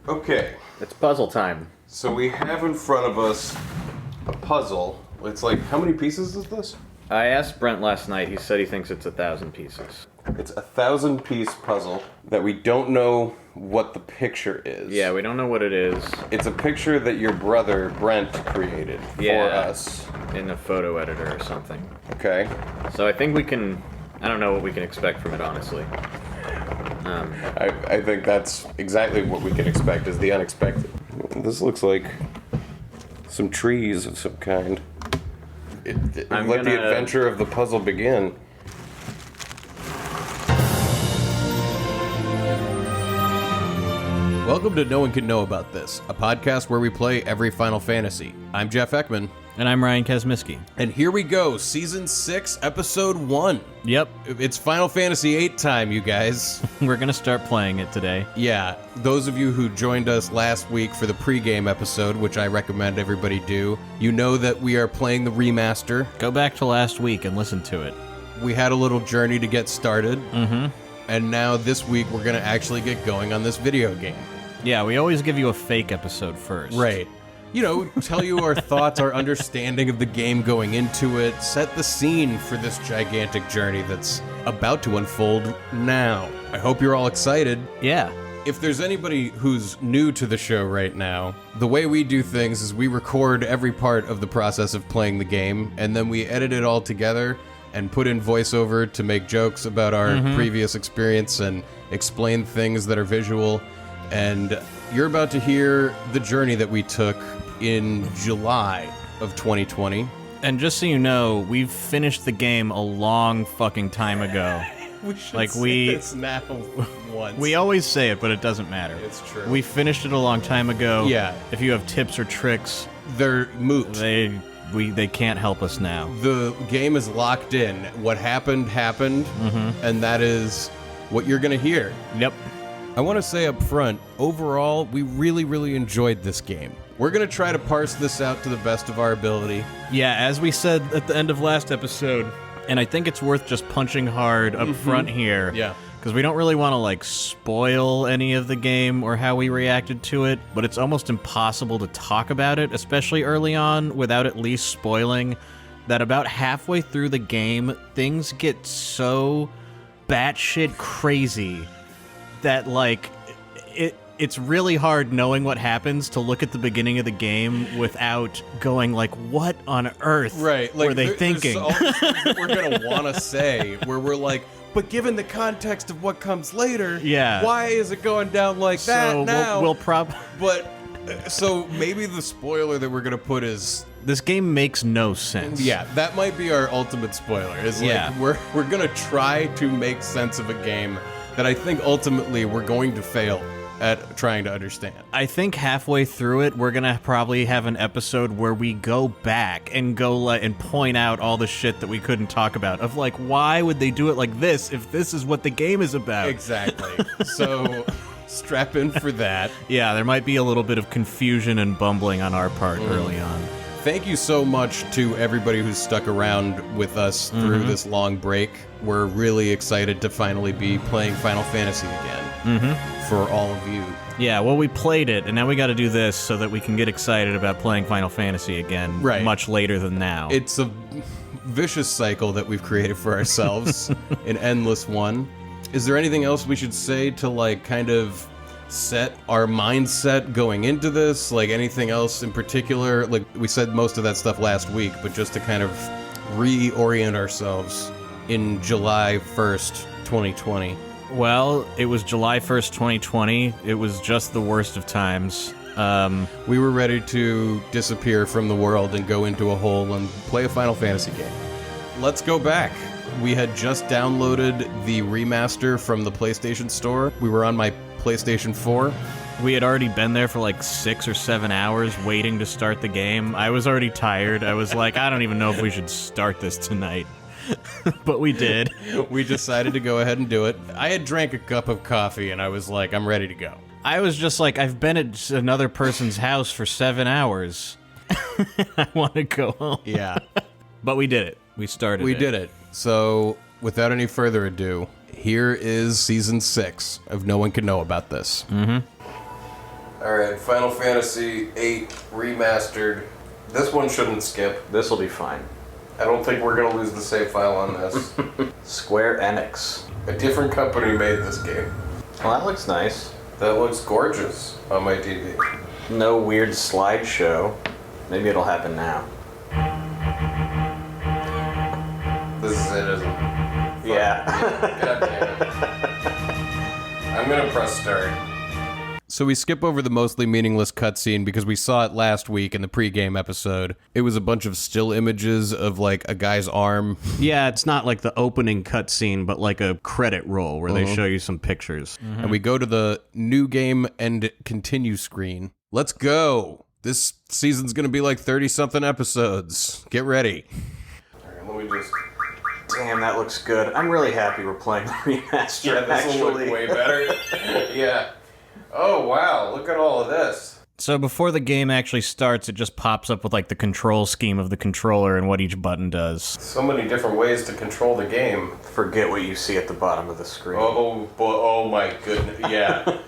Okay. It's puzzle time. So we have in front of us a puzzle. It's like, how many pieces is this? I asked Brent last night. He said he thinks it's 1,000 pieces. It's a 1,000-piece puzzle that we don't know what the picture is. Yeah, we don't know what it is. It's a picture that your brother, Brent, created for us. In a photo editor or something. Okay. So I think we can... I don't know what we can expect from it, honestly. I think that's exactly what we can expect, is the unexpected. This looks like some trees of some kind. Let the adventure of the puzzle begin. Welcome to No One Can Know About This, a podcast where we play every Final Fantasy. I'm Jeff Ekman. And I'm Ryan Kazmiski. And here we go, Season 6, Episode 1. Yep. It's Final Fantasy VIII time, you guys. We're going to start playing it today. Yeah, those of you who joined us last week for the pregame episode, which I recommend everybody do, you know that we are playing the remaster. Go back to last week and listen to it. We had a little journey to get started. And now this week we're going to actually get going on this video game. Yeah, we always give you a fake episode first. Right. You know, tell you our thoughts, our understanding of the game going into it, set the scene for this gigantic journey that's about to unfold now. I hope you're all excited. Yeah. If there's anybody who's new to the show right now, the way we do things is we record every part of the process of playing the game, and then we edit it all together and put in voiceover to make jokes about our previous experience and explain things that are visual. And you're about to hear the journey that we took in July of 2020. And just so you know, we've finished the game a long fucking time ago. We should Like, say this now once. We always say it, but it doesn't matter. It's true. We finished it a long time ago. Yeah. If you have tips or tricks, They're moot. they can't help us now. The game is locked in. What happened, happened, and that is what you're going to hear. Yep. I want to say up front, overall, we really, really enjoyed this game. We're going to try to parse this out to the best of our ability. Yeah, as we said at the end of last episode, and I think it's worth just punching hard up front here. Yeah. Because we don't really want to, like, spoil any of the game or how we reacted to it, but it's almost impossible to talk about it, especially early on, without at least spoiling that about halfway through the game, things get so batshit crazy that, like, it's really hard knowing what happens to look at the beginning of the game without going like, what on earth were they thinking? There's all these things that we're going to want to say where we're like, but given the context of what comes later, why is it going down like that now? But, so maybe the spoiler that we're going to put is... This game makes no sense. Yeah, that might be our ultimate spoiler. Is like, we're going to try to make sense of a game that I think ultimately we're going to fail at trying to understand. I think halfway through it, we're gonna probably have an episode where we go back and and point out all the shit that we couldn't talk about. Of like, why would they do it like this if this is what the game is about? Exactly. So strap in for that. Yeah, there might be a little bit of confusion and bumbling on our part early on. Thank you so much to everybody who's stuck around with us through this long break. We're really excited to finally be playing Final Fantasy again for all of you. Yeah, well, we played it, and now we got to do this so that we can get excited about playing Final Fantasy again much later than now. It's a vicious cycle that we've created for ourselves, an endless one. Is there anything else we should say to, like, kind of set our mindset going into this? Like, anything else in particular? Like, we said most of that stuff last week, but just to kind of reorient ourselves in July 1st, 2020. Well, it was July 1st, 2020. It was just the worst of times. We were ready to disappear from the world and go into a hole and play a Final Fantasy game. Let's go back. We had just downloaded the remaster from the PlayStation Store. We were on my PlayStation 4. We had already been there for like 6 or 7 hours waiting to start the game. I was already tired. I was like, I don't even know if we should start this tonight. But we did. We decided to go ahead and do it. I had drank a cup of coffee and I was like, I'm ready to go. I was just like, I've been at another person's house for 7 hours. I want to go home. Yeah. But we did it. We started We did it. So, without any further ado, here is Season 6 of No One Can Know About This. All Alright, Final Fantasy VIII Remastered. This one shouldn't skip. This will be fine. I don't think we're gonna lose the save file on this. Square Enix. A different company made this game. Well, that looks nice. That looks gorgeous on my TV. No weird slideshow. Maybe it'll happen now. This is it, isn't it? Yeah. God damn it. I'm gonna press start. So we skip over the mostly meaningless cutscene because we saw it last week in the pregame episode. It was a bunch of still images of like a guy's arm. Yeah, it's not like the opening cutscene, but like a credit roll where they show you some pictures. And we go to the new game and continue screen. Let's go. This season's going to be like 30-something episodes. Get ready. Alright, let me just... Damn, that looks good. I'm really happy we're playing the remaster. Yeah, this will look way better. Yeah. Oh, wow. Look at all of this. So before the game actually starts, it just pops up with like the control scheme of the controller and what each button does. So many different ways to control the game. Forget what you see at the bottom of the screen. Oh, boy. Oh my goodness. Yeah.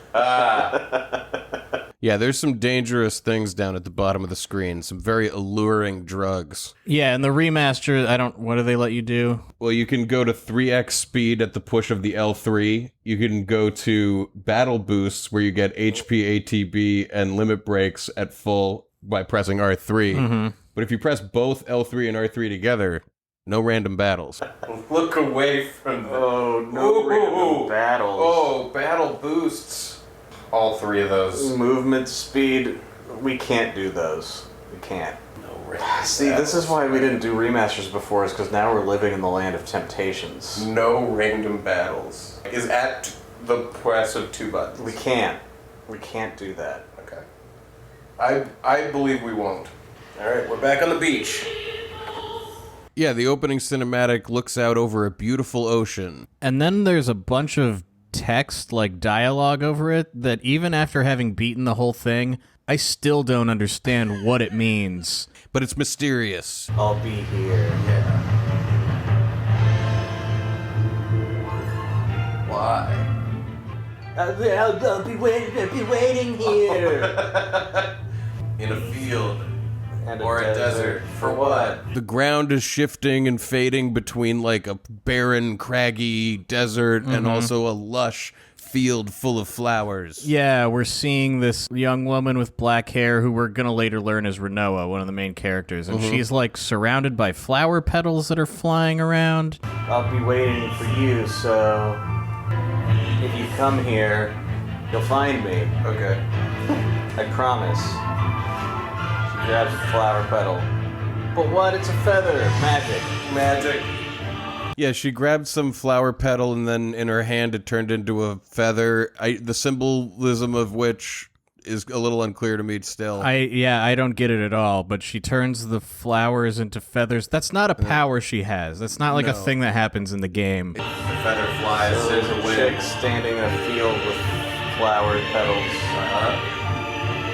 Yeah, there's some dangerous things down at the bottom of the screen. Some very alluring drugs. Yeah, and the remaster, what do they let you do? Well, you can go to 3x speed at the push of the L3. You can go to battle boosts where you get HP, ATB, and limit breaks at full by pressing R3. But if you press both L3 and R3 together, no random battles. Look away from the... Oh, no random battles. Oh, battle boosts. All three of those. Movement speed, we can't do those. We can't. No random See, this is why we didn't do remasters before, is because now we're living in the land of temptations. No random battles. Is at the press of two buttons. We can't. We can't do that. Okay. I believe we won't. Alright, we're back on the beach. Yeah, the opening cinematic looks out over a beautiful ocean. And then there's a bunch of text, like dialogue over it, that even after having beaten the whole thing, I still don't understand what it means. But it's mysterious. I'll be here. Yeah. Why? I'll be waiting here. In a field. And Or a desert. For what? The ground is shifting and fading between like a barren, craggy desert and also a lush field full of flowers. Yeah, we're seeing this young woman with black hair who we're gonna later learn is Renoa, one of the main characters, and she's like surrounded by flower petals that are flying around. I'll be waiting for you, so if you come here, you'll find me. Okay. I promise. She grabs a flower petal. But what? It's a feather. Magic. Magic. Yeah, she grabbed some flower petal and then in her hand it turned into a feather. The symbolism of which is a little unclear to me still. I don't get it at all, but she turns the flowers into feathers. That's not a power she has. That's not like a thing that happens in the game. The feather flies So there's in a the wind. chick standing in a field with flower petals.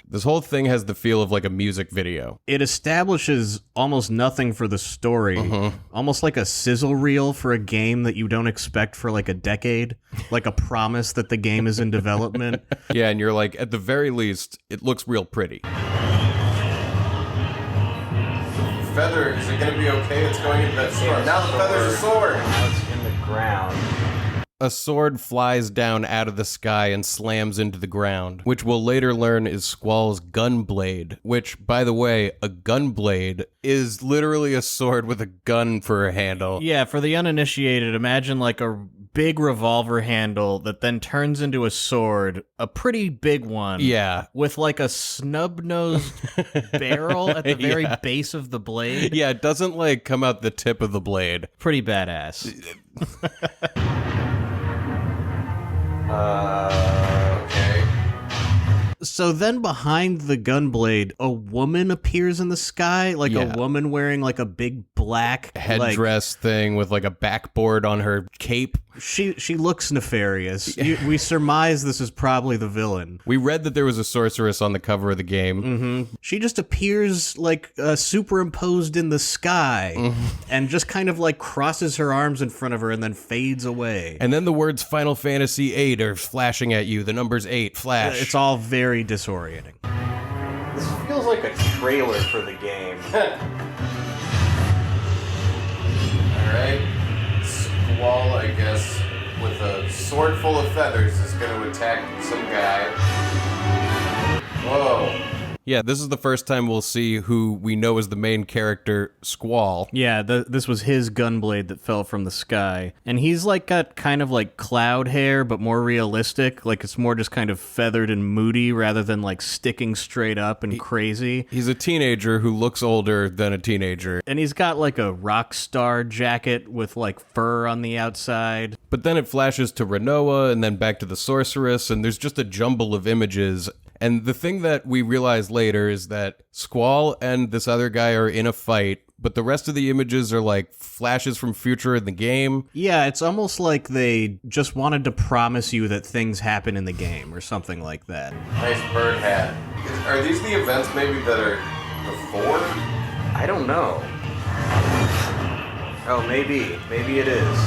This whole thing has the feel of like a music video. It establishes almost nothing for the story. Almost like a sizzle reel for a game that you don't expect for like a decade. Like a promise that the game is in development. Yeah, and you're like, at the very least, it looks real pretty. Feather, is it gonna be okay? It's going into that sword. Now the feather's a sword! Now it's in the ground. A sword flies down out of the sky and slams into the ground, which we'll later learn is Squall's gun blade, which, by the way, a gun blade is literally a sword with a gun for a handle. Yeah, for the uninitiated, imagine like a big revolver handle that then turns into a sword, a pretty big one. Yeah. With like a snub-nosed barrel at the very base of the blade. Yeah, it doesn't like come out the tip of the blade. Pretty badass. Okay. So then behind the gunblade, a woman appears in the sky, like Yeah. a woman wearing like a big black Headdress thing with like a backboard on her cape. She looks nefarious. We surmise this is probably the villain. We read that there was a sorceress on the cover of the game. Mm-hmm. She just appears like superimposed in the sky and just kind of like crosses her arms in front of her and then fades away. And then the words Final Fantasy VIII are flashing at you. The numbers 8 flash. It's all very disorienting. This feels like a trailer for the game. Alright. Squall, I guess, with a sword full of feathers is going to attack some guy. Whoa. Yeah, this is the first time we'll see who we know as the main character, Squall. Yeah, this was his gunblade that fell from the sky. And he's like got kind of like cloud hair, but more realistic. Like it's more just kind of feathered and moody rather than like sticking straight up and crazy. He's a teenager who looks older than a teenager. And he's got like a rock star jacket with like fur on the outside. But then it flashes to Renoa and then back to the sorceress, and there's just a jumble of images. And the thing that we realize later is that Squall and this other guy are in a fight, but the rest of the images are like flashes from future in the game. Yeah, it's almost like they just wanted to promise you that things happen in the game or something like that. Nice bird hat. Are these the events maybe that are before? I don't know. Oh, maybe. Maybe it is.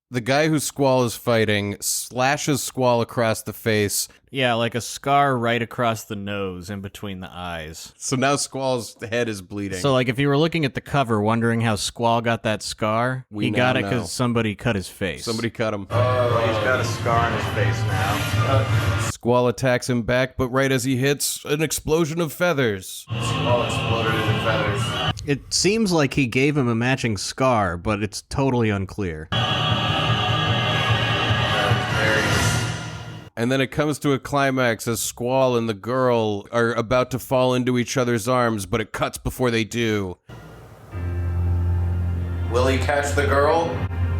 The guy who Squall is fighting slashes Squall across the face. Yeah, like a scar right across the nose in between the eyes. So now Squall's head is bleeding. So like if you were looking at the cover wondering how Squall got that scar, We he now got it know. because somebody cut his face. Somebody cut him. Oh, he's got a scar on his face now. Squall attacks him back, but right as he hits, an explosion of feathers. Squall exploded into feathers. It seems like he gave him a matching scar, but it's totally unclear. And then it comes to a climax as Squall and the girl are about to fall into each other's arms, but it cuts before they do. Will he catch the girl?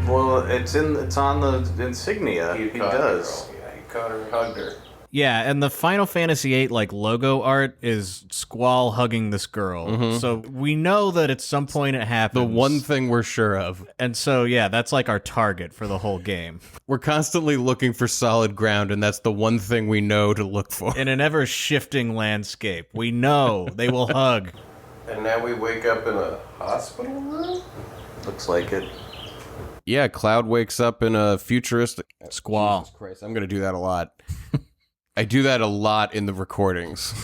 Well, it's on the insignia. He caught the does. girl. Yeah, he caught her and hugged her. Yeah, and the Final Fantasy VIII like logo art is Squall hugging this girl. So we know that at some point it happens. The one thing we're sure of. And so yeah, that's like our target for the whole game. We're constantly looking for solid ground, and that's the one thing we know to look for. In an ever shifting landscape, we know they will hug. And now we wake up in a hospital room? Looks like it. Yeah, Cloud wakes up in a futuristic... Squall. Jesus Christ, I'm going to do that a lot. I do that a lot in the recordings.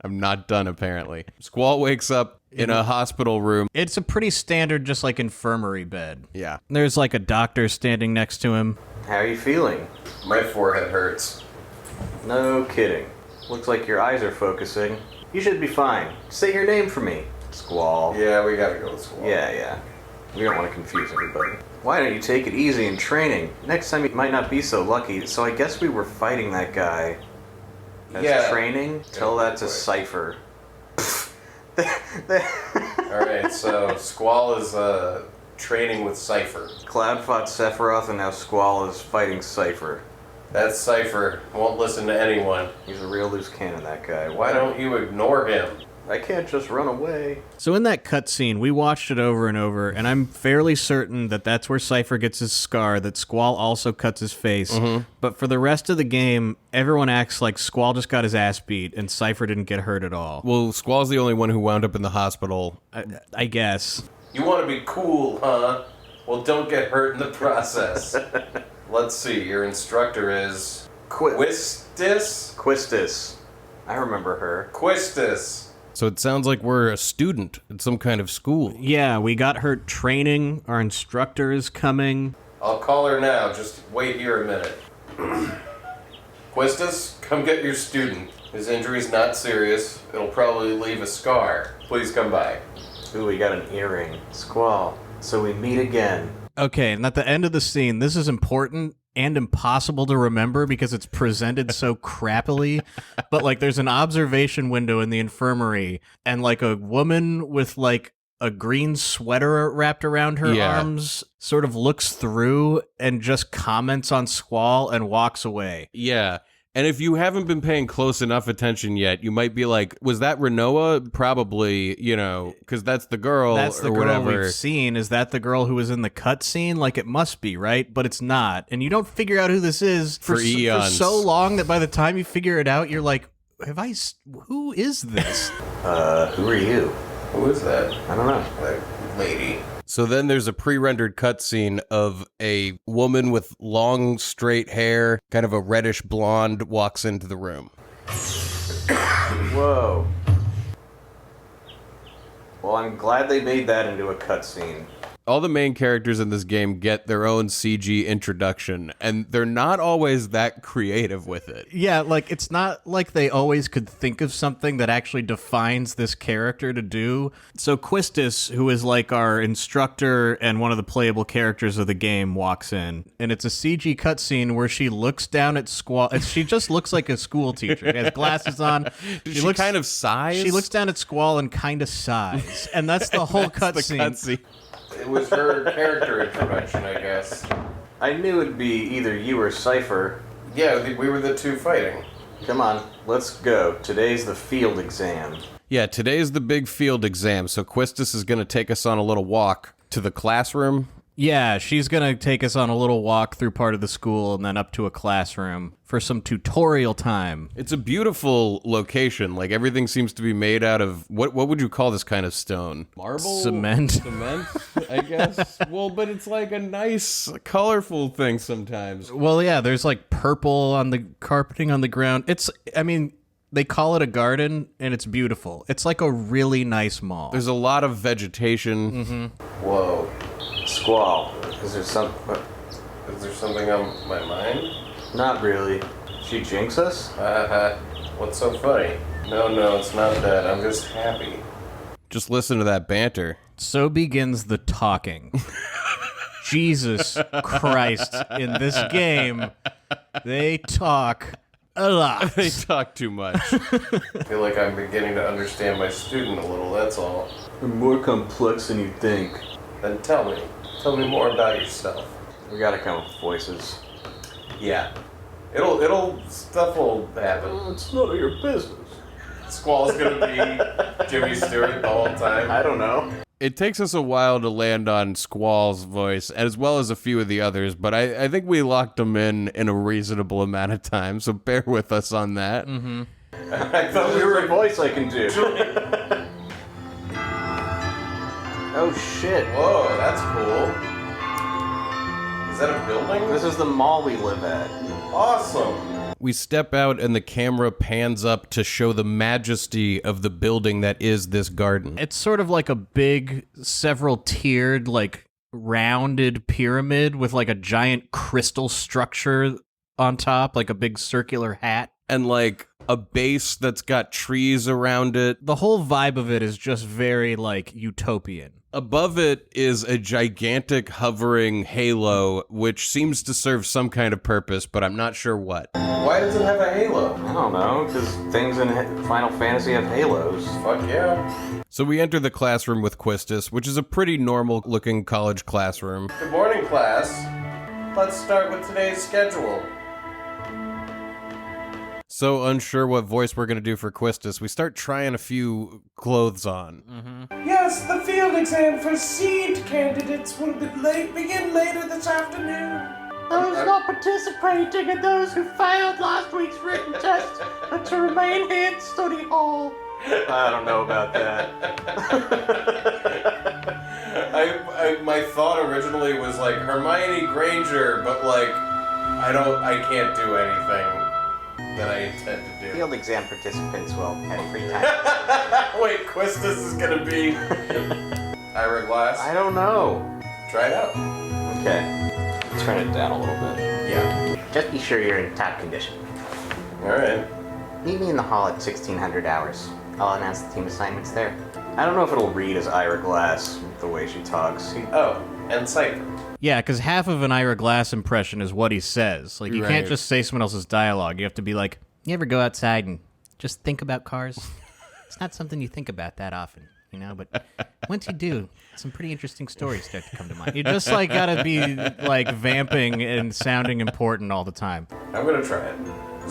I'm not done, apparently. Squall wakes up in a hospital room. It's a pretty standard, just like infirmary bed. Yeah. There's like a doctor standing next to him. How are you feeling? My forehead hurts. No kidding. Looks like your eyes are focusing. You should be fine. Say your name for me. Squall. Yeah, we gotta go to Squall. Yeah. We don't want to confuse everybody. Why don't you take it easy in training? Next time you might not be so lucky. So I guess we were fighting that guy. As training? Tell that to Cypher. Alright, so Squall is training with Cypher. Cloud fought Sephiroth and now Squall is fighting Cypher. That's Cypher. Won't listen to anyone. He's a real loose cannon, that guy. Why don't you ignore him? I can't just run away. So in that cutscene, we watched it over and over, and I'm fairly certain that that's where Cypher gets his scar, that Squall also cuts his face. But for the rest of the game, everyone acts like Squall just got his ass beat, and Cypher didn't get hurt at all. Well, Squall's the only one who wound up in the hospital. I guess. You want to be cool, huh? Well, don't get hurt in the process. Let's see, your instructor is... Quistis? Quistis. I remember her. Quistis. So it sounds like we're a student at some kind of school. Yeah, we got hurt training. Our instructor is coming. I'll call her now. Just wait here a minute. Quistis, come get your student. His injury's not serious. It'll probably leave a scar. Please come by. Ooh, we got an earring. Squall. So we meet again. Okay, and at the end of the scene, this is important and impossible to remember because it's presented so crappily. But like there's an observation window in the infirmary and like a woman with like a green sweater wrapped around her arms sort of looks through and just comments on Squall and walks away. Yeah. And if you haven't been paying close enough attention yet, you might be like, was that Renoa? Probably, you know, because that's the girl That's the or girl whatever. we've seen. Is that the girl who was in the cutscene? Like, it must be, right? But it's not. And you don't figure out who this is For eons. for so long that by the time you figure it out, you're like, who is this? Who are you? Who is that? I don't know. That lady. So then there's a pre-rendered cutscene of a woman with long, straight hair, kind of a reddish blonde, walks into the room. Whoa. Well, I'm glad they made that into a cutscene. All the main characters in this game get their own CG introduction, and they're not always that creative with it. Yeah, like, it's not like they always could think of something that actually defines this character to do. So Quistis, who is like our instructor and one of the playable characters of the game, walks in, and it's a CG cutscene where she looks down at Squall. She just looks like a school teacher. She has glasses on. She looks kind of sighs. She looks down at Squall and kind of sighs, and that's the whole cutscene. It was her character introduction, I guess. I knew it'd be either you or Cypher. Yeah, we were the two fighting. Come on, let's go. Today's the field exam. Yeah, today's the big field exam, so Quistis is going to take us on a little walk to the classroom. Yeah, she's going to take us on a little walk through part of the school and then up to a classroom for some tutorial time. It's a beautiful location. Like, everything seems to be made out of, what would you call this kind of stone? Marble? Cement? Cement, I guess? Well, but it's like a nice, colorful thing sometimes. Well, yeah, there's like purple on the carpeting on the ground. They call it a garden, and it's beautiful. It's like a really nice mall. There's a lot of vegetation. Mm-hmm. Whoa. Squall, is there something on my mind? Not really. She jinx us? What's so funny? No, it's not that. I'm just happy. Just listen to that banter. So begins the talking. Jesus Christ, in this game, they talk a lot. They talk too much. I feel like I'm beginning to understand my student a little, that's all. They're more complex than you think. Then tell me more about yourself. We gotta come up with voices. Yeah. Stuff will happen. It's none of your business. Squall's gonna be Jimmy Stewart the whole time. I don't know. It takes us a while to land on Squall's voice, as well as a few of the others, but I think we locked them in a reasonable amount of time, so bear with us on that. Mm-hmm. I thought we were a voice I can do. Oh shit. Whoa, that's cool. Is that a building? This is the mall we live at. Awesome. We step out and the camera pans up to show the majesty of the building that is this garden. It's sort of like a big, several-tiered, like, rounded pyramid with, like, a giant crystal structure on top, like a big circular hat. And, like, a base that's got trees around it. The whole vibe of it is just very, like, utopian. Above it is a gigantic hovering halo, which seems to serve some kind of purpose, but I'm not sure what. Why does it have a halo? I don't know, because things in Final Fantasy have halos. Fuck yeah. So we enter the classroom with Quistis, which is a pretty normal-looking college classroom. Good morning, class. Let's start with today's schedule. So unsure what voice we're going to do for Quistis, we start trying a few clothes on. Mm-hmm. Yes, the field exam for seed candidates will begin later this afternoon. Those not participating and those who failed last week's written test are to remain here in study hall. I don't know about that. My thought originally was like Hermione Granger, but like I can't do anything that I intend to do. Field exam participants will have free time. Wait, Quistis is gonna be Ira Glass? I don't know. Try it out. Okay. Turn it down a little bit. Yeah. Just be sure you're in top condition. Alright. Meet me in the hall at 1600 hours. I'll announce the team assignments there. I don't know if it'll read as Ira Glass, the way she talks. Oh, and Cypher. Yeah, because half of an Ira Glass impression is what he says. Like, you Right. can't just say someone else's dialogue. You have to be like, you ever go outside and just think about cars? It's not something you think about that often, you know? But once you do, some pretty interesting stories start to come to mind. You just, like, gotta be, like, vamping and sounding important all the time. I'm gonna try it.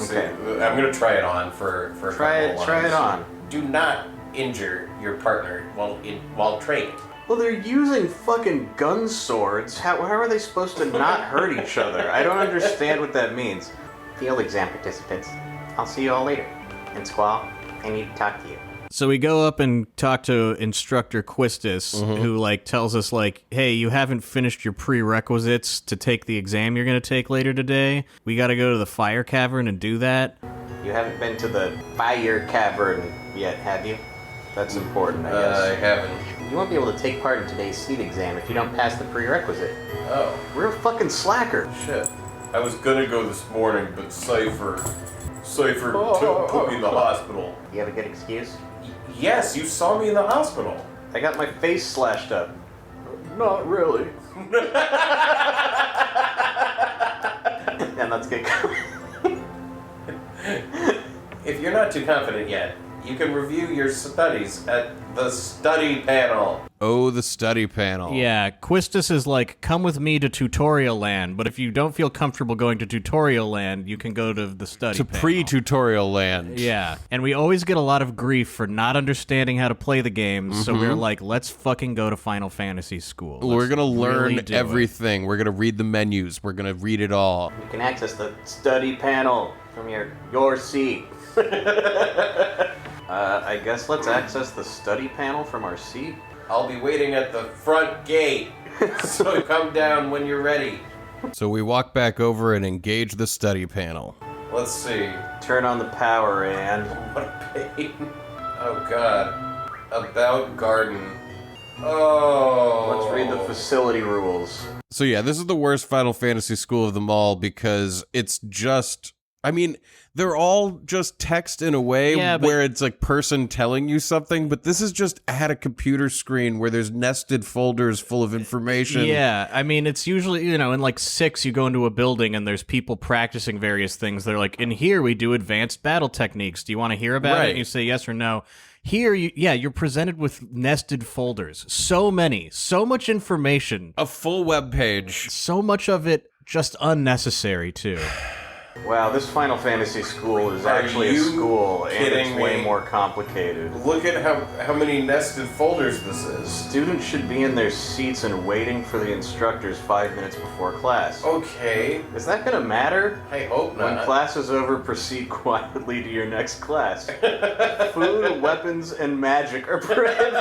Okay. I'm gonna try it on for a Try couple it lines. on. Do not injure your partner while training. Well, they're using fucking gun swords. How are they supposed to not hurt each other? I don't understand what that means. Field exam participants, I'll see you all later. And Squall, I need to talk to you. So we go up and talk to Instructor Quistis, who, like, tells us, like, hey, you haven't finished your prerequisites to take the exam you're going to take later today. We got to go to the fire cavern and do that. You haven't been to the fire cavern yet, have you? That's important, I guess. I haven't. You won't be able to take part in today's seat exam if you don't pass the prerequisite. Oh, We're a fucking slacker. shit. I was gonna go this morning, but Cypher put me in the hospital. You have a good excuse? Yes, you saw me in the hospital. I got my face slashed up. Not really. And let's get going. If you're not too confident yet, you can review your studies at the study panel. Oh, the study panel. Yeah, Quistis is like, come with me to tutorial land, but if you don't feel comfortable going to tutorial land, you can go to the study To panel. pre-tutorial land. Yeah, and we always get a lot of grief for not understanding how to play the games, so we're like, let's fucking go to Final Fantasy school. We're gonna Let's learn really do it. everything. We're gonna read the menus. We're gonna read it all. You can access the study panel from your seat. I guess let's access the study panel from our seat. I'll be waiting at the front gate, so come down when you're ready. So we walk back over and engage the study panel. Let's see. Turn on the power and... What a pain. Oh god. About garden. Oh. Let's read the facility rules. So yeah, this is the worst Final Fantasy school of them all because it's just... I mean, they're all just text in a way where it's like person telling you something, but this is just at a computer screen where there's nested folders full of information. Yeah, I mean, it's usually, in like 6, you go into a building and there's people practicing various things. They're like, in here we do advanced battle techniques. Do you want to hear about it? And you say yes or no. Here, you're presented with nested folders. So many, so much information. A full web page. So much of it just unnecessary, too. Wow, this Final Fantasy school is Are actually a you school, and kidding it's way me? more complicated. Look at how many nested folders this is. Students should be in their seats and waiting for the instructors 5 minutes before class. Okay. Is that gonna matter? I hope not. When class is over, proceed quietly to your next class. Food, weapons, and magic are prohibited.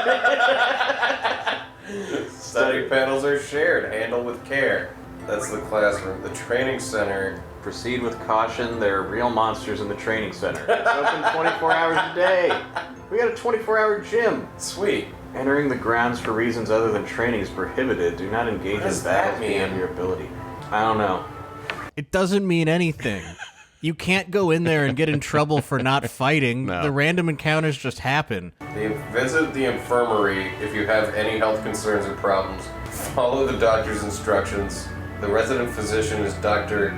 Study panels are shared. Handle with care. That's the classroom. The training center. Proceed with caution. There are real monsters in the training center. It's open 24 hours a day. We got a 24-hour gym. Sweet. Entering the grounds for reasons other than training is prohibited. Do not engage in does that battles beyond mean? your ability. I don't know. It doesn't mean anything. You can't go in there and get in trouble for not fighting. No. The random encounters just happen. Visit the infirmary if you have any health concerns or problems. Follow the doctor's instructions. The resident physician is Dr.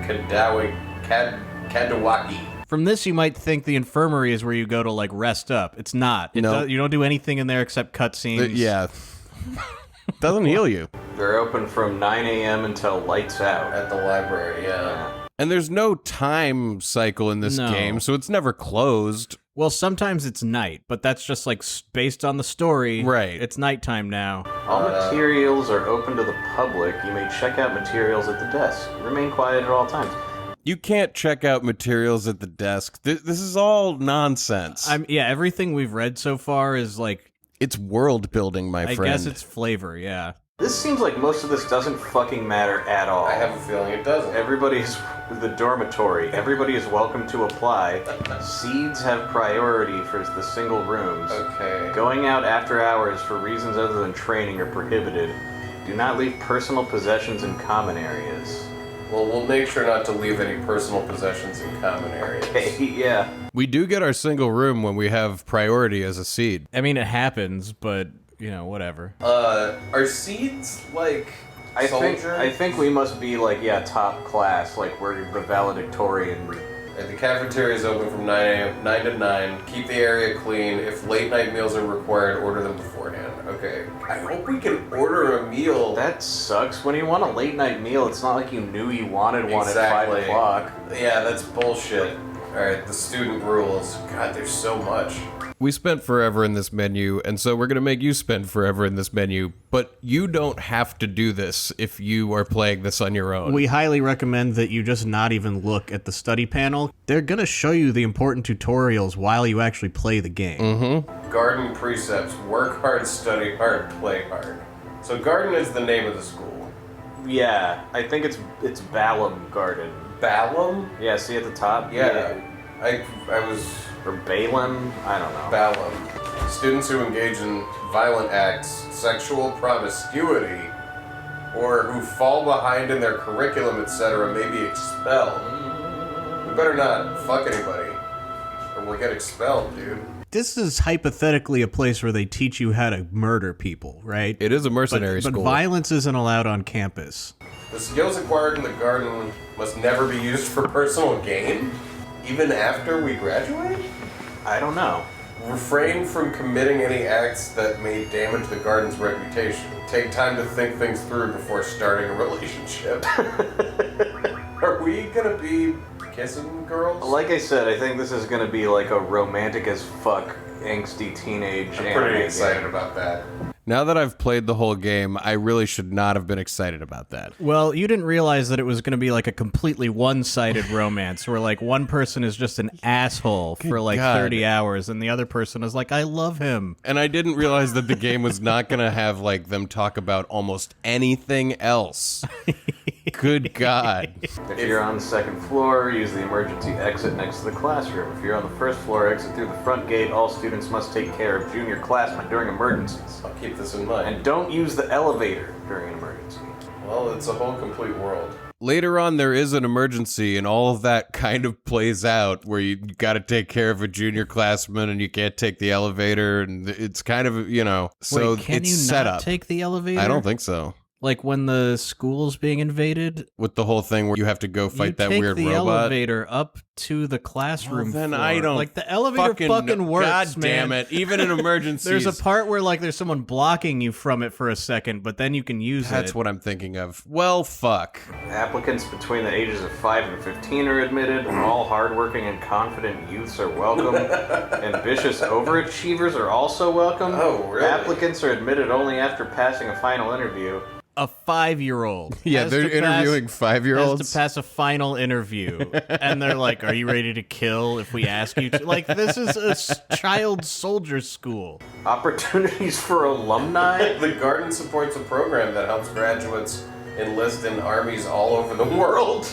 Kadawaki. From this, you might think the infirmary is where you go to, like, rest up. It's not. No. You don't do anything in there except cutscenes. Yeah. Doesn't heal you. They're open from 9 a.m. until lights out. At the library, yeah. And there's no time cycle in this No. game, so it's never closed. Well, sometimes it's night, but that's just, like, based on the story. Right. It's nighttime now. All materials are open to the public. You may check out materials at the desk. Remain quiet at all times. You can't check out materials at the desk. This is all nonsense. Everything we've read so far is, like, It's world building, my I friend. guess it's flavor, yeah. This seems like most of this doesn't fucking matter at all. I have a feeling it doesn't. Everybody's the dormitory. Everybody is welcome to apply. Seeds have priority for the single rooms. Okay. Going out after hours for reasons other than training are prohibited. Do not leave personal possessions in common areas. Well, we'll make sure not to leave any personal possessions in common areas. Okay, yeah. We do get our single room when we have priority as a seed. I mean, it happens, but, whatever. Are seeds like soldier? I think we must be like, top class, like we're the valedictorian. The cafeteria is open from 9 to 9. Keep the area clean. If late night meals are required, order them beforehand. Okay. I hope we can order a meal. That sucks. When you want a late night meal, it's not like you knew you wanted one at 5 o'clock. Yeah, that's bullshit. Alright, the student rules. God, there's so much. We spent forever in this menu, and so we're gonna make you spend forever in this menu, but you don't have to do this if you are playing this on your own. We highly recommend that you just not even look at the study panel. They're gonna show you the important tutorials while you actually play the game. Garden precepts. Work hard, study hard, play hard. So Garden is the name of the school. Yeah, I think it's Balam Garden. Balam? Yeah, see at the top? Yeah. I was... Or Balaam? I don't know. Balam. Students who engage in violent acts, sexual promiscuity, or who fall behind in their curriculum, etc., may be expelled. We better not fuck anybody, or we'll get expelled, dude. This is hypothetically a place where they teach you how to murder people, right? It is a mercenary But school. violence isn't allowed on campus. The skills acquired in the garden must never be used for personal gain, even after we graduate? I don't know. Refrain from committing any acts that may damage the garden's reputation. Take time to think things through before starting a relationship. Are we gonna be kissing girls? Like I said, I think this is gonna be like a romantic as fuck, angsty teenage I'm anime pretty excited game. about that. Now that I've played the whole game, I really should not have been excited about that. Well, you didn't realize that it was going to be like a completely one-sided romance where like one person is just an asshole for like God. 30 hours and the other person is like, I love him. And I didn't realize that the game was not going to have like them talk about almost anything else. Good God. If you're on the second floor, use the emergency exit next to the classroom. If you're on the first floor, exit through the front gate. All students must take care of junior classmen during emergencies. I'll keep this in mind. And don't use the elevator during an emergency. Well, it's a whole complete world. Later on, there is an emergency, and all of that kind of plays out where you got to take care of a junior classman and you can't take the elevator, and it's kind of, you know, so Wait, can it's you set not up. take the elevator? I don't think so. Like when the school's being invaded, With the whole thing where you have to go fight that take weird the robot. elevator up to the classroom. Well, then floor. I don't like the elevator fucking works. God damn man. it! Even in emergencies, There's a part where like there's someone blocking you from it for a second, but then you can use it. That's what I'm thinking of. Well, fuck. Applicants between the ages of 5 and 15 are admitted. All hardworking and confident youths are welcome. Ambitious overachievers are also welcome. Oh, really? Applicants are admitted only after passing a final interview. A 5-year-old. Yeah, has they're to interviewing Has 5-year-olds. to pass a final interview, and they're like, "Are you ready to kill if we ask you to?" Like, this is a child soldier school. Opportunities for alumni? The garden supports a program that helps graduates enlist in armies all over the world.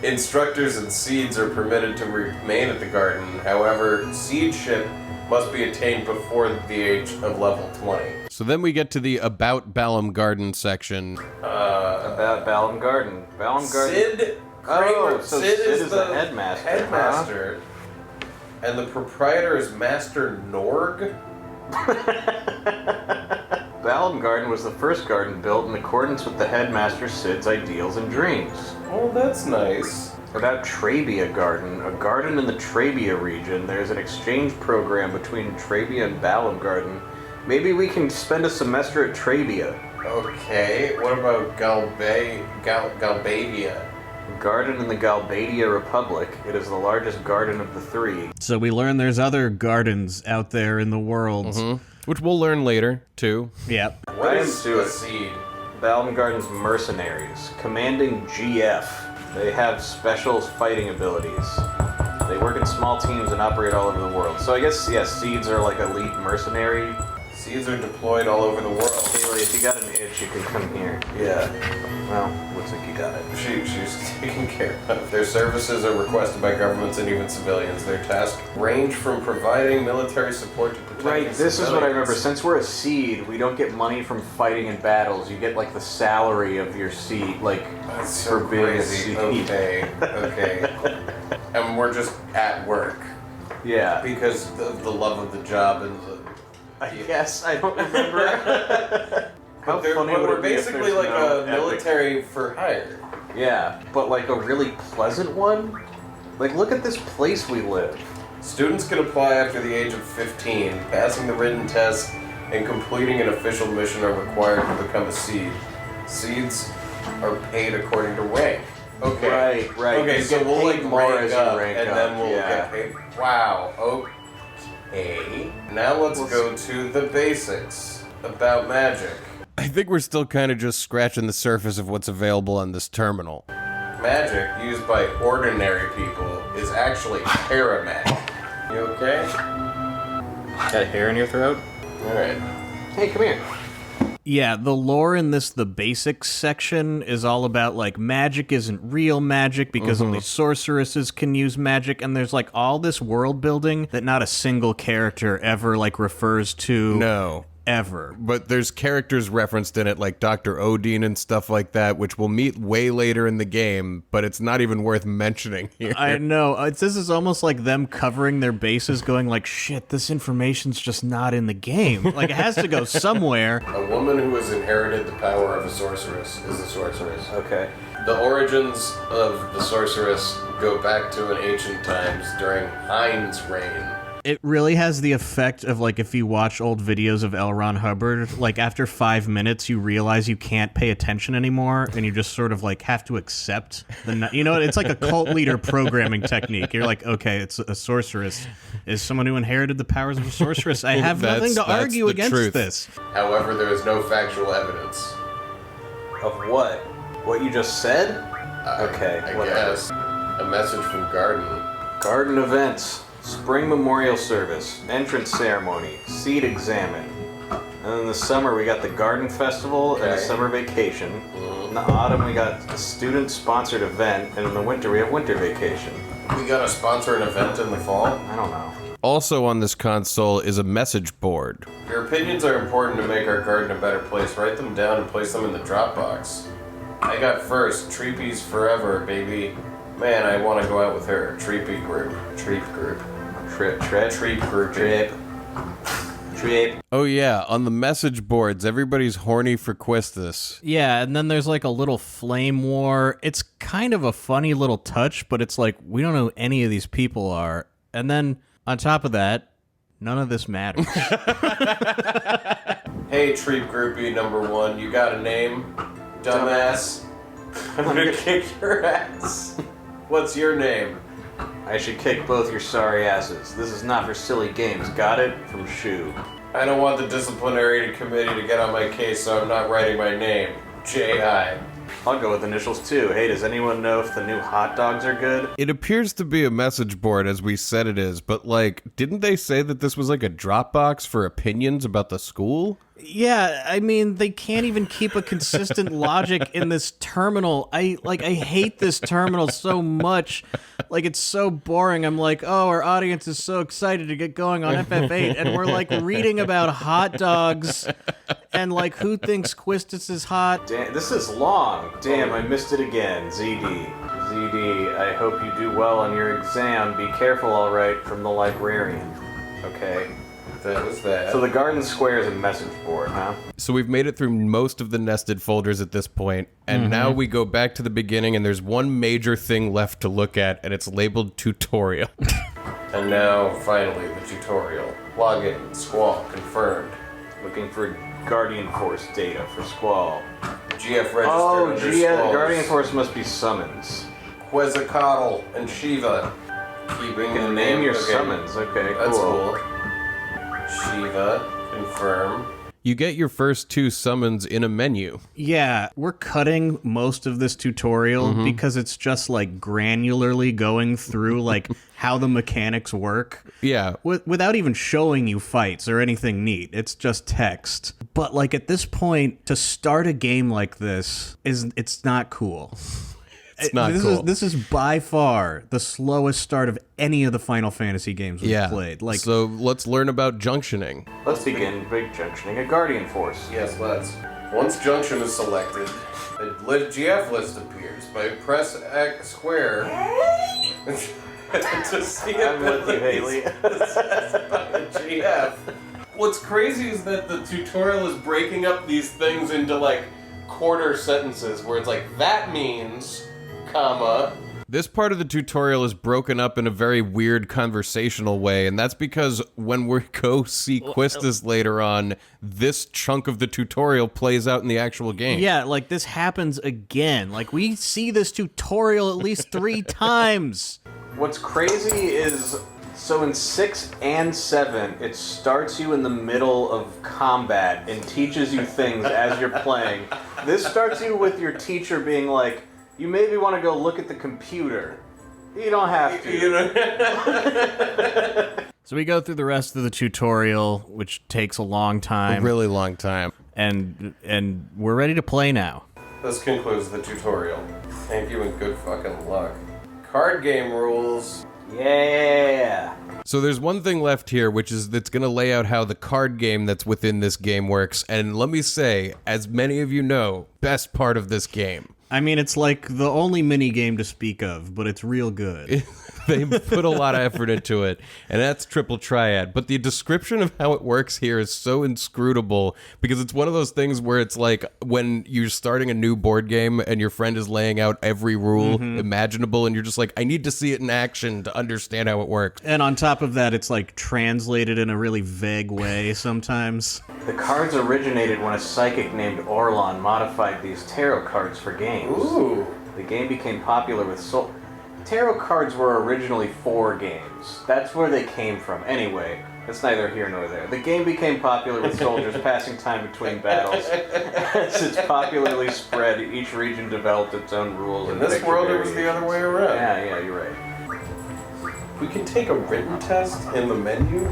Instructors and seeds are permitted to remain at the garden. However, seedship must be attained before the age of level 20. So then we get to the About Balam Garden section. About Balam Garden. Balam Garden. Sid Kramer. So Sid Sid is the headmaster. Headmaster. And the proprietor is Master Norg. Balam Garden was the first garden built in accordance with the headmaster Sid's ideals and dreams. Oh, that's nice. About Trabia Garden, a garden in the Trabia region. There's an exchange program between Trabia and Balam Garden. Maybe we can spend a semester at Trabia. Okay, what about Galbadia? Garden in the Galbadia Republic. It is the largest garden of the three. So we learn there's other gardens out there in the world. Which we'll learn later, too. Yep. What I am is to a it. seed? Balam Garden's mercenaries. Commanding GF. They have special fighting abilities. They work in small teams and operate all over the world. So I guess, yeah, seeds are like elite mercenary. Seeds are deployed all over the world. Kaylee, if you got an itch, you can come here. Yeah, Well, looks like you got it. she's taken care of. Their services are requested by governments and even civilians. Their tasks range from providing military support to protecting Right, this is what I remember. civilians. Since we're a seed, we don't get money from fighting in battles. You get like the salary of your seed, like That's so for being a crazy. seed. Okay. And we're just at work Yeah. because the love of the job and the. I guess I don't remember. How But funny would we're it be if basically there's like no a epic- military for hire. Yeah, but like a really pleasant one. Like, look at this place we live. Students can apply after the age of 15. Passing the written test and completing an official mission are required to become a seed. Seeds are paid according to rank. Okay. Right. Okay, You so get we'll paid like more rank as you up, rank and up, then we'll yeah. get paid. Wow. Okay. Now let's go to the basics about magic. I think we're still kind of just scratching the surface of what's available on this terminal. Magic used by ordinary people is actually paramagic. You okay? Got a hair in your throat? Alright. Hey, come here. Yeah, the lore in the basics section is all about, like, magic isn't real magic because only sorceresses can use magic, and there's, like, all this world building that not a single character ever, like, refers to. No. Ever. But there's characters referenced in it like Dr. Odin and stuff like that, which we'll meet way later in the game, but it's not even worth mentioning here. I know. This is almost like them covering their bases, going like, shit, this information's just not in the game. Like, it has to go somewhere. A woman who has inherited the power of a sorceress is a sorceress. Okay. The origins of the sorceress go back to an ancient times during Hein's reign. It really has the effect of, like, if you watch old videos of L. Ron Hubbard, like, after 5 minutes, you realize you can't pay attention anymore, and you just sort of, like, have to accept the... You know, it's like a cult leader programming technique. You're like, okay, it's a sorceress. Is someone who inherited the powers of a sorceress? I have nothing to argue the against truth. this. However, there is no factual evidence. Of what? What you just said? Okay, I whatever. guess. A message from Garden. Garden events. Spring memorial service. Entrance ceremony. Seed examine. And in the summer we got the garden festival and the Okay. summer vacation. In the autumn we got a student-sponsored event, and in the winter we have winter vacation. We gotta sponsor an event in the fall. I don't know. Also on this console is a message board. Your opinions are important to make our garden a better place. Write them down and place them in the Dropbox. I got first. Treepies forever, baby. Man, I want to go out with her. Treepy group. Treep group. Trip. Treep group. Trip. Oh yeah, on the message boards, everybody's horny for Quistis. Yeah, and then there's like a little flame war. It's kind of a funny little touch, but it's like, we don't know who any of these people are. And then, on top of that, none of this matters. Hey, Treep groupie number 1. You got a name? Dumbass. I'm gonna kick your ass. What's your name? I should kick both your sorry asses. This is not for silly games. Got it? From Shu. I don't want the disciplinary committee to get on my case, so I'm not writing my name. J.I. I'll go with initials too. Hey, does anyone know if the new hot dogs are good? It appears to be a message board as we said it is, but like, didn't they say that this was like a Dropbox for opinions about the school? Yeah, I mean, they can't even keep a consistent logic in this terminal. I hate this terminal so much. Like, it's so boring. I'm like, oh, our audience is so excited to get going on FF8, and we're like reading about hot dogs and like who thinks Quistis is hot. Damn, this is long. Damn, I missed it again. ZD. ZD, I hope you do well on your exam. Be careful, all right, from the librarian. Okay. That was that. So the garden square is a message board, huh? So we've made it through most of the nested folders at this point, and now we go back to the beginning, and there's one major thing left to look at, and it's labeled tutorial. And now, finally, the tutorial. Login, Squall, confirmed. Looking for Guardian Force data for Squall. GF registered Oh, under gee, Squall's Guardian Force must be summons. Quetzalcoatl and Shiva. Keeping You the can name your okay. summons. Okay, That's cool. cool. Shiva, confirm. You get your first 2 summons in a menu. Yeah, we're cutting most of this tutorial because it's just like granularly going through like how the mechanics work. Yeah. Without even showing you fights or anything neat. It's just text. But like at this point, to start a game like this it's not cool. It's not cool. This is by far the slowest start of any of the Final Fantasy games we've played. Like, so let's learn about junctioning. Let's begin big junctioning a Guardian Force. Yes, let's. Once junction is selected, a GF list appears. By press X square to see I'm with you, Haley. GF. What's crazy is that the tutorial is breaking up these things into like quarter sentences where it's like, that means, comma. This part of the tutorial is broken up in a very weird conversational way, and that's because when we go see Quistis later on, this chunk of the tutorial plays out in the actual game. Yeah, like this happens again. Like we see this tutorial at least 3 times. What's crazy is, so in 6 and 7, it starts you in the middle of combat and teaches you things as you're playing. This starts you with your teacher being like, you maybe want to go look at the computer. You don't have to. So we go through the rest of the tutorial, which takes a long time. A really long time. And we're ready to play now. This concludes the tutorial. Thank you and good fucking luck. Card game rules. Yeah. So there's one thing left here, which is that's going to lay out how the card game that's within this game works. And let me say, as many of you know, best part of this game. I mean, it's like the only mini game to speak of, but it's real good. They put a lot of effort into it, and that's Triple Triad. But the description of how it works here is so inscrutable, because it's one of those things where it's like when you're starting a new board game and your friend is laying out every rule imaginable, and you're just like, I need to see it in action to understand how it works. And on top of that, it's like translated in a really vague way sometimes. The cards originated when a psychic named Orlon modified these tarot cards for games. Ooh. The game became popular with tarot cards were originally for games. That's where they came from. Anyway, it's neither here nor there. The game became popular with soldiers passing time between battles. As it's popularly spread, each region developed its own rules. In this world, it was the other way around. Yeah, you're right. We can take a written test in the menu.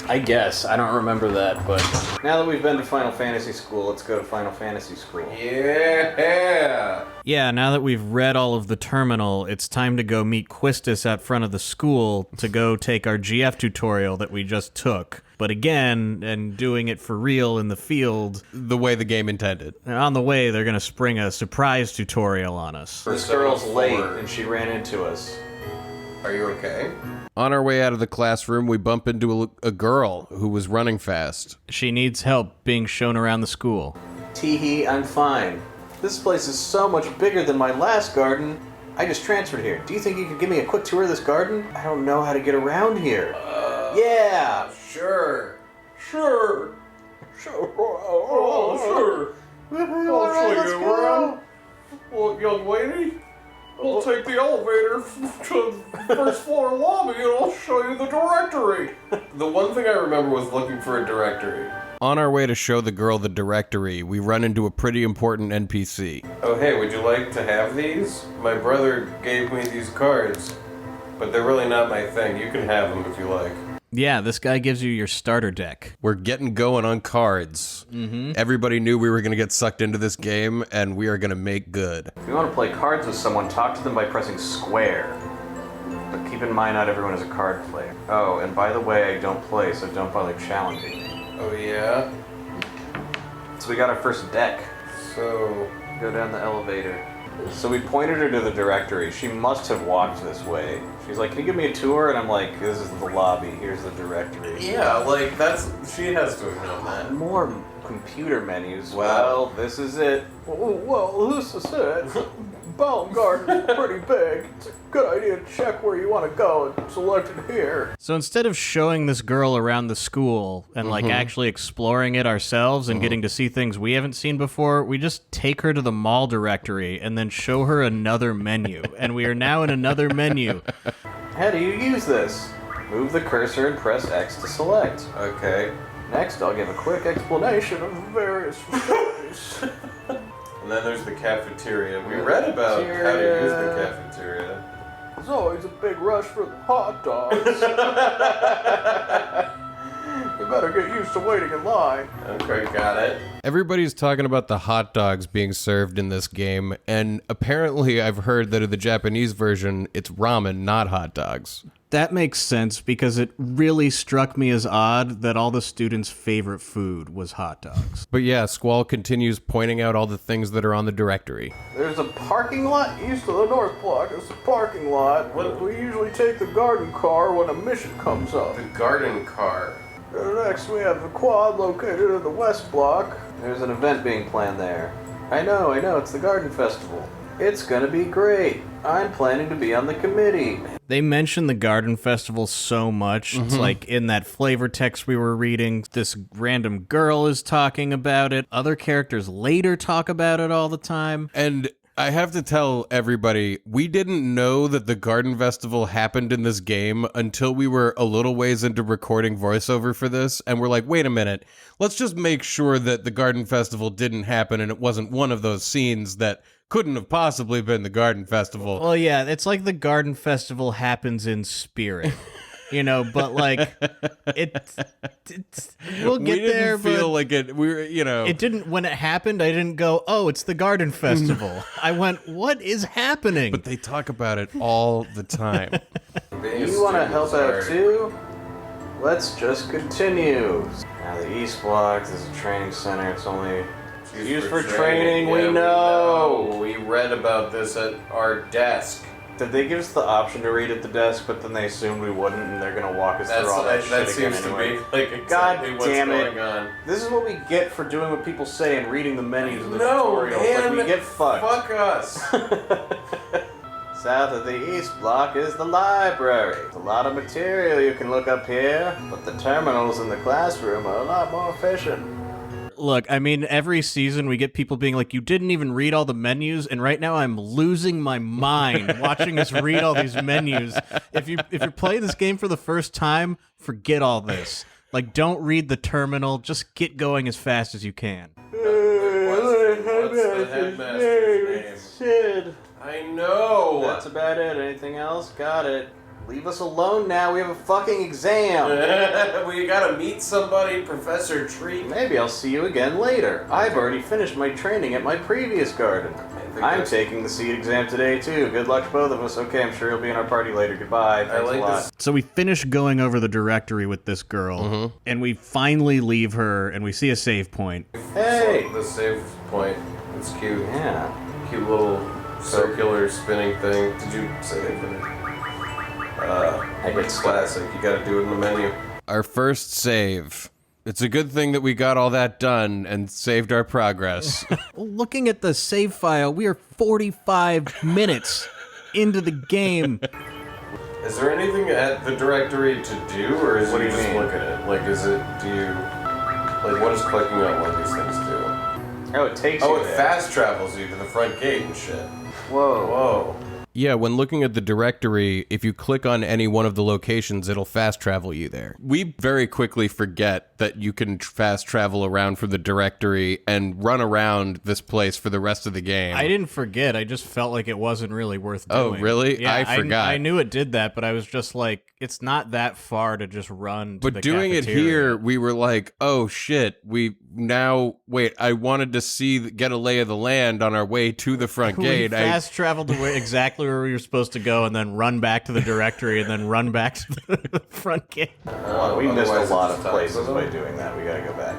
I guess. I don't remember that, but now that we've been to Final Fantasy School, let's go to Final Fantasy School. Yeah. Yeah, now that we've read all of the terminal, it's time to go meet Quistis out front of the school to go take our GF tutorial that we just took. But again, and doing it for real in the field. The way the game intended. And on the way, they're going to spring a surprise tutorial on us. This girl's late, and she ran into us. Are you okay? On our way out of the classroom, we bump into a girl who was running fast. She needs help being shown around the school. Teehee, I'm fine. This place is so much bigger than my last garden. I just transferred here. Do you think you could give me a quick tour of this garden? I don't know how to get around here. Yeah! Sure. Sure. Oh, sure. I'll show you around. Well, young lady, we'll take the elevator to the first floor lobby and I'll show you the directory. The one thing I remember was looking for a directory. On our way to show the girl the directory, we run into a pretty important NPC. Oh, hey, would you like to have these? My brother gave me these cards, but they're really not my thing. You can have them if you like. Yeah, this guy gives you your starter deck. We're getting going on cards. Everybody knew we were going to get sucked into this game, and we are going to make good. If you want to play cards with someone, talk to them by pressing square. But keep in mind, not everyone is a card player. Oh, and by the way, I don't play, so don't bother challenging me. Oh, yeah? So we got our first deck. So, Go down the elevator. So we pointed her to the directory. She must have walked this way. She's like, can you give me a tour? And I'm like, this is the lobby. Here's the directory. yeah, like, she has to have known that. More computer menus. Well, this is it. Oh, well, this is it. Baumgarten is pretty big. It's a good idea to check where you want to go and select it here. So instead of showing this girl around the school and like actually exploring it ourselves and getting to see things we haven't seen before, we just take her to the mall directory and then show her another menu. And we are now in another menu. How do you use this? Move the cursor and press X to select. Okay. Next, I'll give a quick explanation of the various facilities. And then there's the cafeteria. We read about how to use the cafeteria. There's always a big rush for the hot dogs. You better get used to waiting in line. Okay, got it. Everybody's talking about the hot dogs being served in this game, and apparently I've heard that in the Japanese version, it's ramen, not hot dogs. That makes sense because it really struck me as odd that all the students' favorite food was hot dogs. But yeah, Squall continues pointing out all the things that are on the directory. There's a parking lot east of the north block. It's a parking lot. We usually take the garden car when a mission comes up. The garden car. Next, we have the quad located in the west block. There's an event being planned there. I know, it's the garden festival. It's gonna be great. I'm planning to be on the committee. They mention the Garden Festival so much. It's like in that flavor text we were reading, this random girl is talking about it. Other characters later talk about it all the time. And I have to tell everybody, we didn't know that the Garden Festival happened in this game until we were a little ways into recording voiceover for this, and we're like, wait a minute, let's just make sure that the Garden Festival didn't happen and it wasn't one of those scenes that couldn't have possibly been the Garden Festival. Well, yeah, it's like the Garden Festival happens in spirit. You know, but like we'll get there. We didn't feel but like it. We were, you know, it didn't. When it happened, I didn't go, "Oh, it's the Garden Festival." I went, "What is happening?" But they talk about it all the time. You want to help out too? Let's just continue. Now the East Block is a training center. It's only used for training. Yeah, we know. We read about this at our desk. Did they give us the option to read at the desk, but then they assumed we wouldn't, and they're gonna walk us through all that shit seems again anyway? to be like exactly what's damn it. going on. This is what we get for doing what people say and reading the menus in the No, tutorials. man, Like, we get fucked. Fuck us. South of the East Block is the library. There's a lot of material you can look up here, but the terminals in the classroom are a lot more efficient. Look, I mean, every season we get people being like, "You didn't even read all the menus," and right now I'm losing my mind watching us read all these menus. If you're playing this game for the first time, forget all this. Like, don't read the terminal. Just get going as fast as you can. What's the headmaster's name? Sid. I know. That's about it. Anything else? Got it. Leave us alone now. We have a fucking exam. We gotta meet somebody, Professor Treat. Maybe I'll see you again later. I've already finished my training at my previous garden. I'm taking the seed exam today, too. Good luck to both of us. Okay, I'm sure you'll be in our party later. Goodbye. Thanks like a lot. this. So we finish going over the directory with this girl, and we finally leave her, and we see a save point. Hey! The save point. It's cute. Yeah. Cute little circular spinning thing. Did you save it? It's classic. You gotta do it in the menu. Our first save. It's a good thing that we got all that done and saved our progress. Looking at the save file, we are 45 minutes into the game. Is there anything at the directory to do, or is What it do you just mean? look at it? Like, is it, do you, like, what does clicking on one of these things do? Oh, it takes Oh, you it there. fast travels you to the front gate and shit. Whoa. Whoa. Yeah, when looking at the directory, if you click on any one of the locations, it'll fast travel you there. We very quickly forget that you can fast travel around from the directory and run around this place for the rest of the game. I didn't forget. I just felt like it wasn't really worth Oh, doing. really? Yeah, I forgot. I knew it did that, but I was just like, it's not that far to just run to the But doing it cafeteria. here, we were like, oh shit, wait, I wanted to get a lay of the land on our way to the front We gate. fast traveled to exactly where we were supposed to go, and then run back to the directory, and then run back to the front gate. Well, we missed a Otherwise it lot just of talks places to by them. doing that. We gotta go back.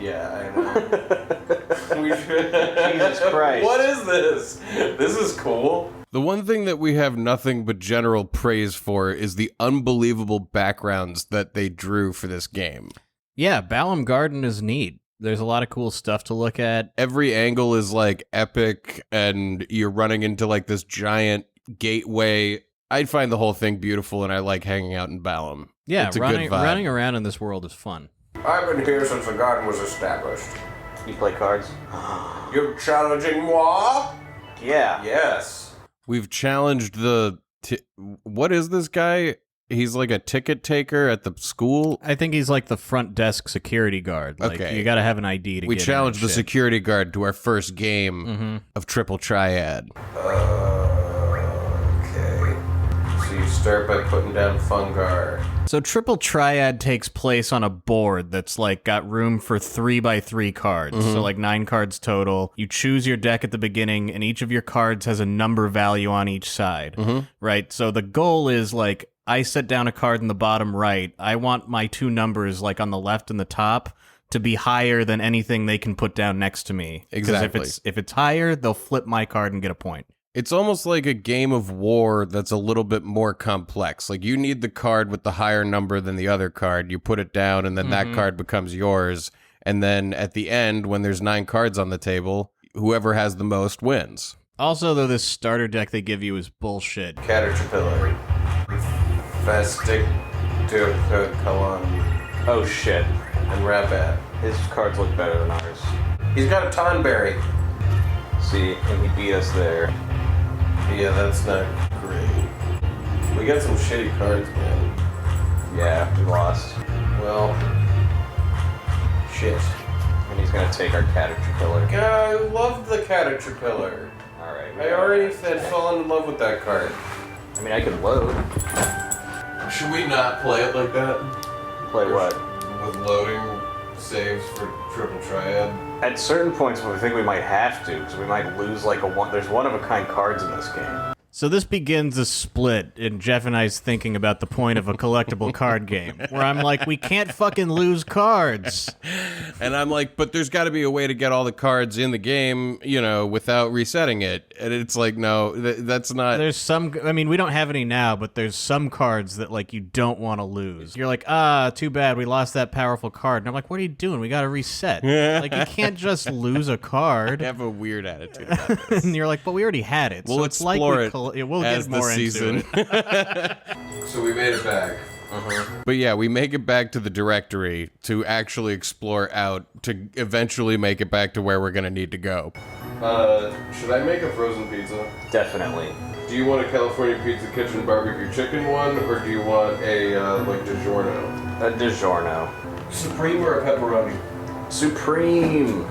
Yeah, I know. We should. Jesus Christ. What is this? This is cool. The one thing that we have nothing but general praise for is the unbelievable backgrounds that they drew for this game. Yeah, Balam Garden is neat. There's a lot of cool stuff to look at. Every angle is like epic, and you're running into like this giant gateway. I'd find the whole thing beautiful, and I like hanging out in Balam. Yeah, It's a running good vibe. running around in this world is fun. I've been here since the garden was established. You play cards? You're challenging moi? Yeah. Yes. We've challenged what is this guy? He's like a ticket taker at the school. I think he's like the front desk security guard. Like, Okay. you got to have an ID to We get in challenged and the shit. security guard to our first game of Triple Triad. Okay. So you start by putting down fungar. So Triple Triad takes place on a board that's like got room for 3x3 cards. So like 9 cards total. You choose your deck at the beginning, and each of your cards has a number value on each side. Right? So the goal is like, I set down a card in the bottom right. I want my 2 numbers like on the left and the top to be higher than anything they can put down next to me. 'Cause Exactly. if it's higher, they'll flip my card and get a point. It's almost like a game of war that's a little bit more complex. Like you need the card with the higher number than the other card. You put it down, and then that card becomes yours. And then at the end, when there's 9 cards on the table, whoever has the most wins. Also, though, this starter deck they give you is bullshit. Caterpillar. Fastic Colon. Oh shit. And Rabat. His cards look better than ours. He's got a Tonberry. See, and he beat us there. Yeah, that's not great. We got some shitty cards, man. Yeah, we lost. Well, shit. And he's gonna take our Caterpillar. God, I loved the Caterpillar. Alright. I already had fallen in love with that card. I mean, I can load. Should we not play it like that? Play what? With loading saves for triple triad? At certain points, we think we might have to, because we might lose like there's one-of-a-kind cards in this game. So this begins a split in Jeff and I's thinking about the point of a collectible card game, where I'm like, we can't fucking lose cards. And I'm like, but there's got to be a way to get all the cards in the game, you know, without resetting it. And it's like, no, that's not... There's some, I mean, we don't have any now, but there's some cards that, like, you don't want to lose. You're like, too bad, we lost that powerful card. And I'm like, what are you doing? We got to reset. Like, you can't just lose a card. I have a weird attitude about this. And you're like, but we already had it. We'll so it's explore like we'll as get more the season. into it. So we made it back. But yeah, we make it back to the directory to actually explore out to eventually make it back to where we're going to need to go. Should I make a frozen pizza? Definitely. Do you want a California Pizza Kitchen barbecue chicken one, or do you want a, like, DiGiorno? A DiGiorno. Supreme or a pepperoni? Supreme!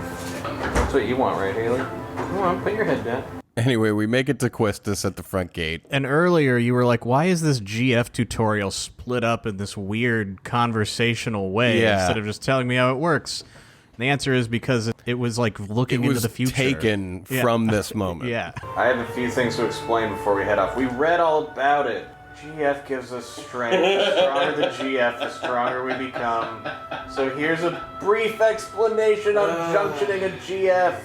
That's what you want, right, Haley? Come on, put your head down. Anyway, we make it to Quistis at the front gate. And earlier you were like, why is this GF tutorial split up in this weird conversational way instead of just telling me how it works? And the answer is because it was like looking into the future. Taken from this moment. Yeah. I have a few things to explain before we head off. We read all about it. GF gives us strength. The stronger the GF, the stronger we become. So here's a brief explanation on junctioning a GF.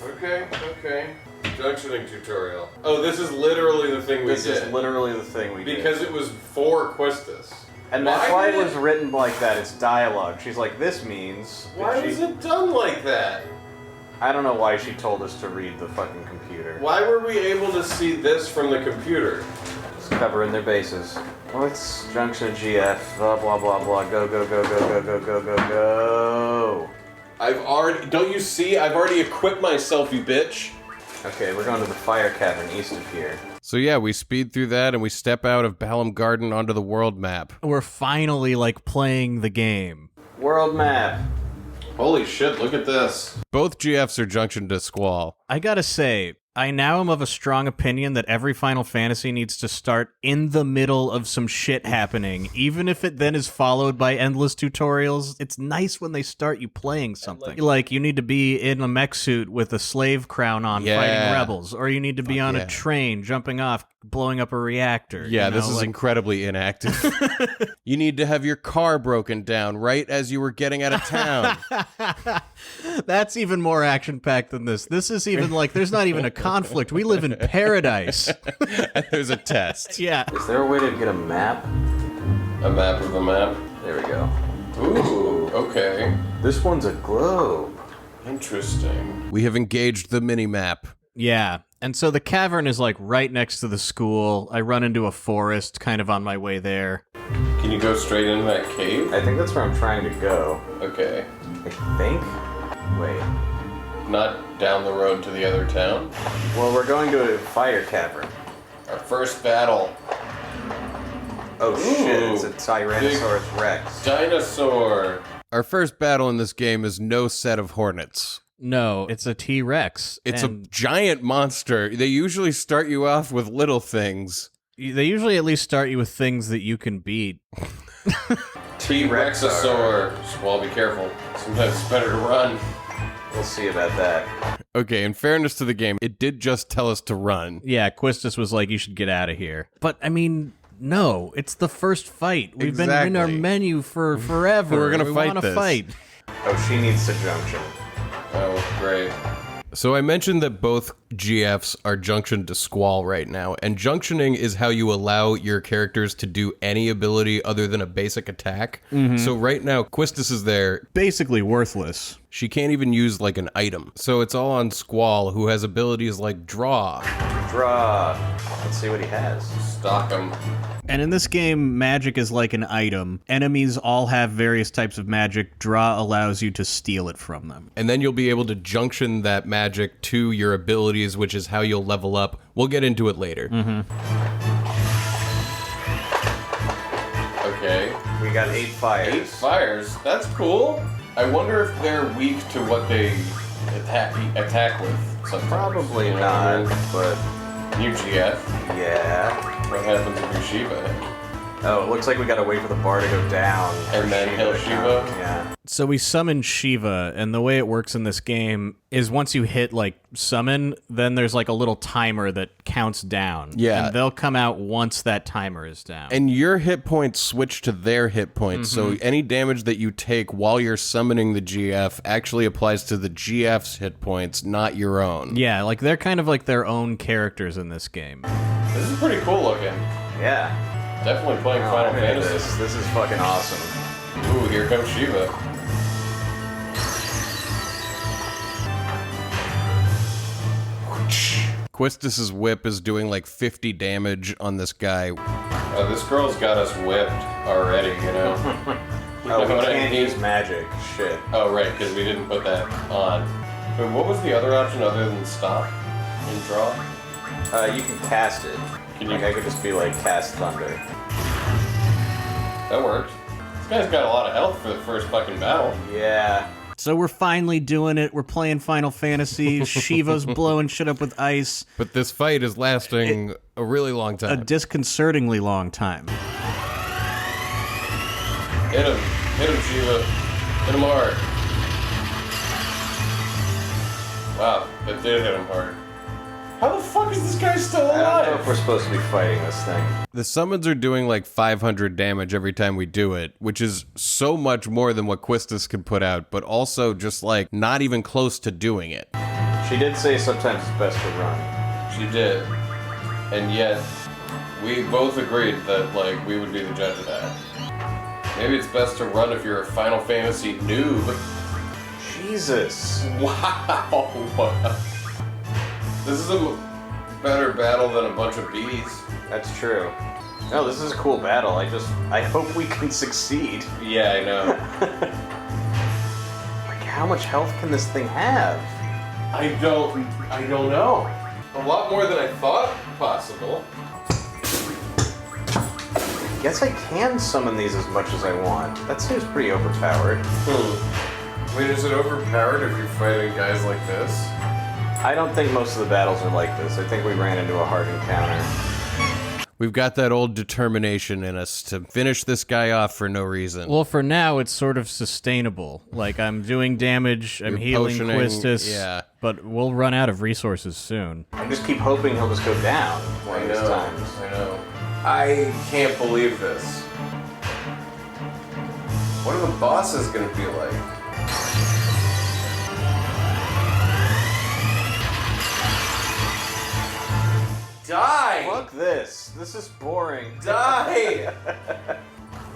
Okay. Junctioning tutorial. Oh, this is literally the thing we did. This is literally the thing we did. Because it was for Quistis. And that's why it was written like that. It's dialogue. She's like, this means... Why was it done like that? I don't know why she told us to read the fucking computer. Why were we able to see this from the computer? Just covering their bases. Let's junction a GF, blah, blah, blah, blah, go, go, go, go, go, go, go, go, go. Don't you see? I've already equipped myself, you bitch. Okay, we're going to the fire cavern east of here. So yeah, we speed through that and we step out of Balam Garden onto the world map. We're finally, like, playing the game. World map. Holy shit, look at this. Both GFs are junctioned to Squall. I gotta say, I now am of a strong opinion that every Final Fantasy needs to start in the middle of some shit happening, even if it then is followed by endless tutorials. It's nice when they start you playing something. Like, you need to be in a mech suit with a slave crown on fighting rebels, or you need to be on a train, jumping off, blowing up a reactor. Yeah, this is incredibly inactive. You need to have your car broken down right as you were getting out of town. That's even more action-packed than this. This is even like, there's not even a conflict. We live in paradise. There's a test. Yeah. Is there a way to get a map? A map of a map? There we go. Ooh, okay. This one's a globe. Interesting. We have engaged the mini-map. Yeah. And so the cavern is like right next to the school. I run into a forest kind of on my way there. Can you go straight into that cave? I think that's where I'm trying to go. Okay. I think? Wait. Not down the road to the other town? Well, we're going to a fire cavern. Our first battle. Oh shit, Ooh, it's a Tyrannosaurus Rex. Dinosaur. Our first battle in this game is no set of hornets. No, it's a T-Rex. It's a giant monster. They usually start you off with little things. They usually at least start you with things that you can beat. T-Rexosaur. Squall, be careful. Sometimes it's better to run. We'll see about that. Okay, in fairness to the game, it did just tell us to run. Yeah, Quistis was like, you should get out of here. But, I mean, no, it's the first fight. We've been in our menu for forever. We're gonna fight wanna this. fight. Oh, she needs to junction. Oh, great. So I mentioned that both GFs are junctioned to Squall right now, and junctioning is how you allow your characters to do any ability other than a basic attack. So right now, Quistis is there. Basically worthless. She can't even use like an item. So it's all on Squall, who has abilities like draw. Draw. Let's see what he has. Stock him. And in this game, magic is like an item. Enemies all have various types of magic. Draw allows you to steal it from them. And then you'll be able to junction that magic to your abilities, which is how you'll level up. We'll get into it later. Okay. We got 8 fires. 8 fires. That's cool. I wonder if they're weak to what they attack with. Sometimes. Probably You know what I not, mean? but You GF. yeah. What happens if you Shiva? Oh, it looks like we gotta wait for the bar to go down. And for then he'll to Shiva? count. Yeah. So we summon Shiva, and the way it works in this game is once you hit, like, summon, then there's, like, a little timer that counts down. Yeah. And they'll come out once that timer is down. And your hit points switch to their hit points, so any damage that you take while you're summoning the GF actually applies to the GF's hit points, not your own. yeah, like, they're kind of like their own characters in this game. This is pretty cool looking. Yeah. Definitely playing Oh, Final I'm into Fantasy. this is fucking awesome. Ooh, here comes Shiva. Quistis's whip is doing like 50 damage on this guy. This girl's got us whipped already, you know? You Oh, know we what I can't mean? use magic. Shit. Oh, right, because we didn't put that on. But what was the other option other than stop and draw? You can cast it. Can you- Like, I could just be like, cast thunder. That worked. This guy's got a lot of health for the first fucking battle. Yeah. So we're finally doing it. We're playing Final Fantasy. Shiva's blowing shit up with ice. But this fight is lasting a really long A time. disconcertingly long time. Hit him. Hit him, Shiva. Hit him hard. Wow, that did hit him hard. How the fuck is this guy still I don't know if alive? we're supposed to be fighting this thing. The summons are doing like 500 damage every time we do it, which is so much more than what Quistis can put out, but also just like not even close to doing it. She did say sometimes it's best to run. She did. And yet, we both agreed that, like, we would be the judge of that. Maybe it's best to run if you're a Final Fantasy noob. Jesus. Wow. This is a better battle than a bunch of bees. That's true. No, this is a cool battle. I hope we can succeed. Yeah, I know. Like, how much health can this thing have? I don't know. A lot more than I thought possible. I guess I can summon these as much as I want. That seems pretty overpowered. Wait, is it overpowered if you're fighting guys like this? I don't think most of the battles are like this. I think we ran into a hard encounter. We've got that old determination in us to finish this guy off for no reason. Well, for now, it's sort of sustainable. Like, I'm doing damage, I'm You're healing potioning, Quistis, yeah. but we'll run out of resources soon. I just keep hoping he'll just go down one of these times. I know. I can't believe this. What are the bosses gonna be like? Die! Fuck this. This is boring. Die!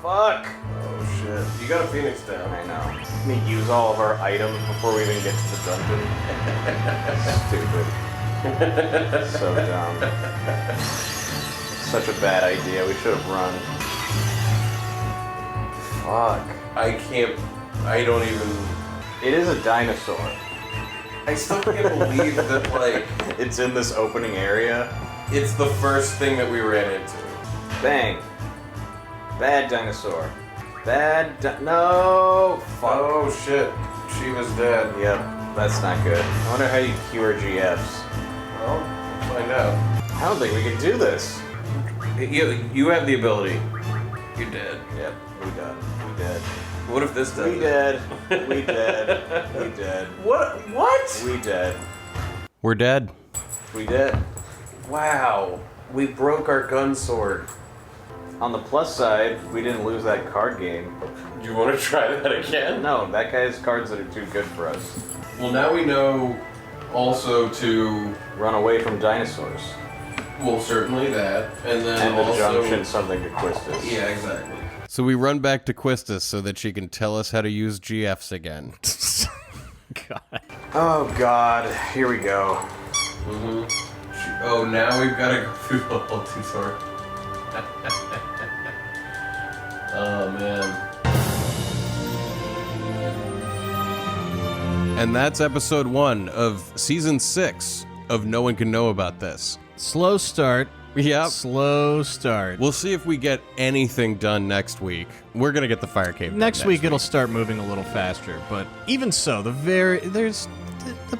Fuck. Oh shit. You got a Phoenix down. I know. Can we use all of our items before we even get to the dungeon? Stupid. So dumb. Such a bad idea. We should have run. Fuck. I don't even... It is a dinosaur. I still can't believe that, like, It's in this opening area. it's the first thing that we ran into. Bang. Bad dinosaur. No. Fuck. Oh shit. She was dead. Yep. That's not good. I wonder how you cure GFs. Well, we'll find out. I don't think we can do this. You have the ability. You're dead. Yep. We done. We dead. What if this does We it? dead. We dead. We dead. What? We dead. We're dead. We dead. Wow. We broke our gun sword. On the plus side, we didn't lose that card game. Do you want to try that again? No, that guy has cards that are too good for us. Well, now we know also to... Run away from dinosaurs. Well, certainly that. And then And the also... junction something to Quistis. Yeah, exactly. So we run back to Quistis so that she can tell us how to use GFs again. God. Oh God, here we go. Oh, now we've got to go through the whole tutorial. Oh, man. And that's episode 1 of season 6 of No One Can Know About This. Slow start. Yep. Slow start. We'll see if we get anything done next week. We're gonna get the fire cave done Next week it'll start moving a little faster, but even so, the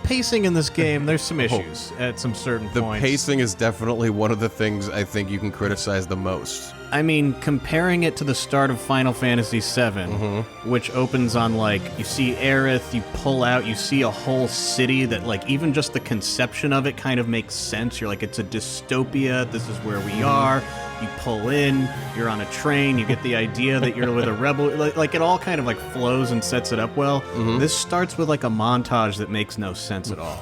pacing in this game, there's some issues at some certain The points. pacing is definitely one of the things I think you can criticize the most. I mean, comparing it to the start of Final Fantasy VII, which opens on, like, you see Aerith, you pull out, you see a whole city that, like, even just the conception of it kind of makes sense. You're like, it's a dystopia, this is where we are. You pull in, you're on a train, you get the idea that you're with a rebel. Like it all kind of, like, flows and sets it up well. This starts with, like, a montage that makes no sense at all.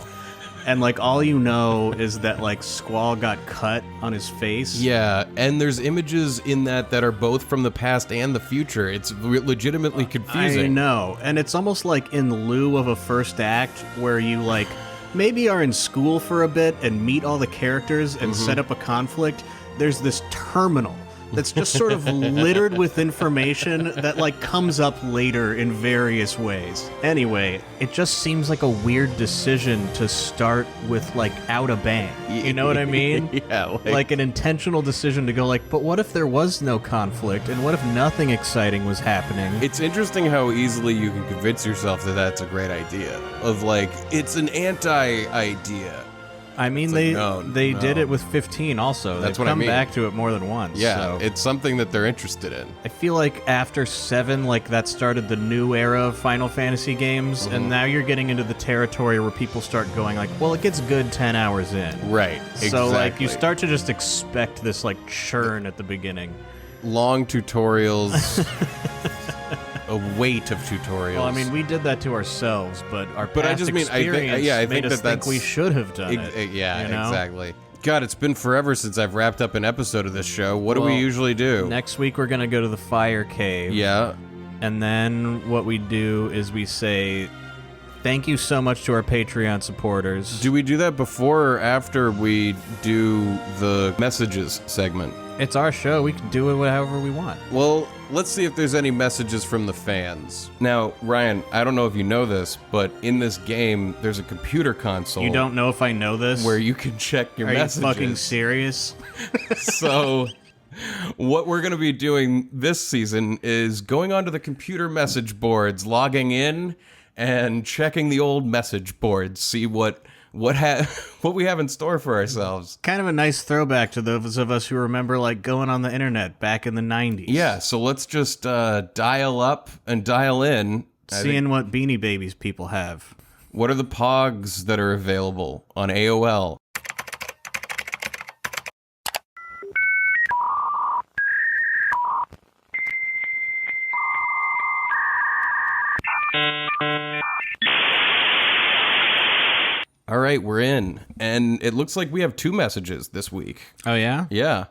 And, like, all you know is that, like, Squall got cut on his face. Yeah, and there's images in that are both from the past and the future. It's legitimately confusing. I know. And it's almost like in lieu of a first act where you, like, maybe are in school for a bit and meet all the characters and set up a conflict. There's this terminal that's just sort of littered with information that, like, comes up later in various ways. Anyway, it just seems like a weird decision to start with, like, out a bang. You know what I mean? Yeah, like an intentional decision to go, like, but what if there was no conflict? And what if nothing exciting was happening? It's interesting how easily you can convince yourself that that's a great idea. Of, like, it's an anti-idea. I mean, It's they did it with 15 also. That's They've what I come mean. back to it more than once. Yeah, so. it's something that they're interested in. I feel like after 7, like, that started the new era of Final Fantasy games, and now you're getting into the territory where people start going like, well, it gets good 10 hours in. Right, So, like, you exactly. start to just expect this, like, churn at the beginning. Long tutorials, a weight of tutorials. Well, I mean, we did that to ourselves, but our But I past just mean, I experience think, yeah, I made think us that think that's we should have done it. Yeah, you know? exactly. God, it's been forever since I've wrapped up an episode of this show. What do we Well, usually do? Next week, we're going to go to the fire cave. Yeah. And then what we do is we say, thank you so much to our Patreon supporters. Do we do that before or after we do the messages segment? It's our show. We can do it however we want. Well, let's see if there's any messages from the fans. Now, Ryan, I don't know if you know this, but in this game, there's a computer console. You don't know if I know this? Where you can check your Are messages. you fucking serious? So, what we're going to be doing this season is going onto the computer message boards, logging in, and checking the old message boards, see what we have in store for ourselves. Kind of a nice throwback to those of us who remember, like, going on the internet back in the 90s. Yeah, so let's just dial up and dial in. Seeing what Beanie Babies people have. What are the pogs that are available on AOL? All right, we're in. And it looks like we have 2 messages this week. Oh, yeah? Yeah.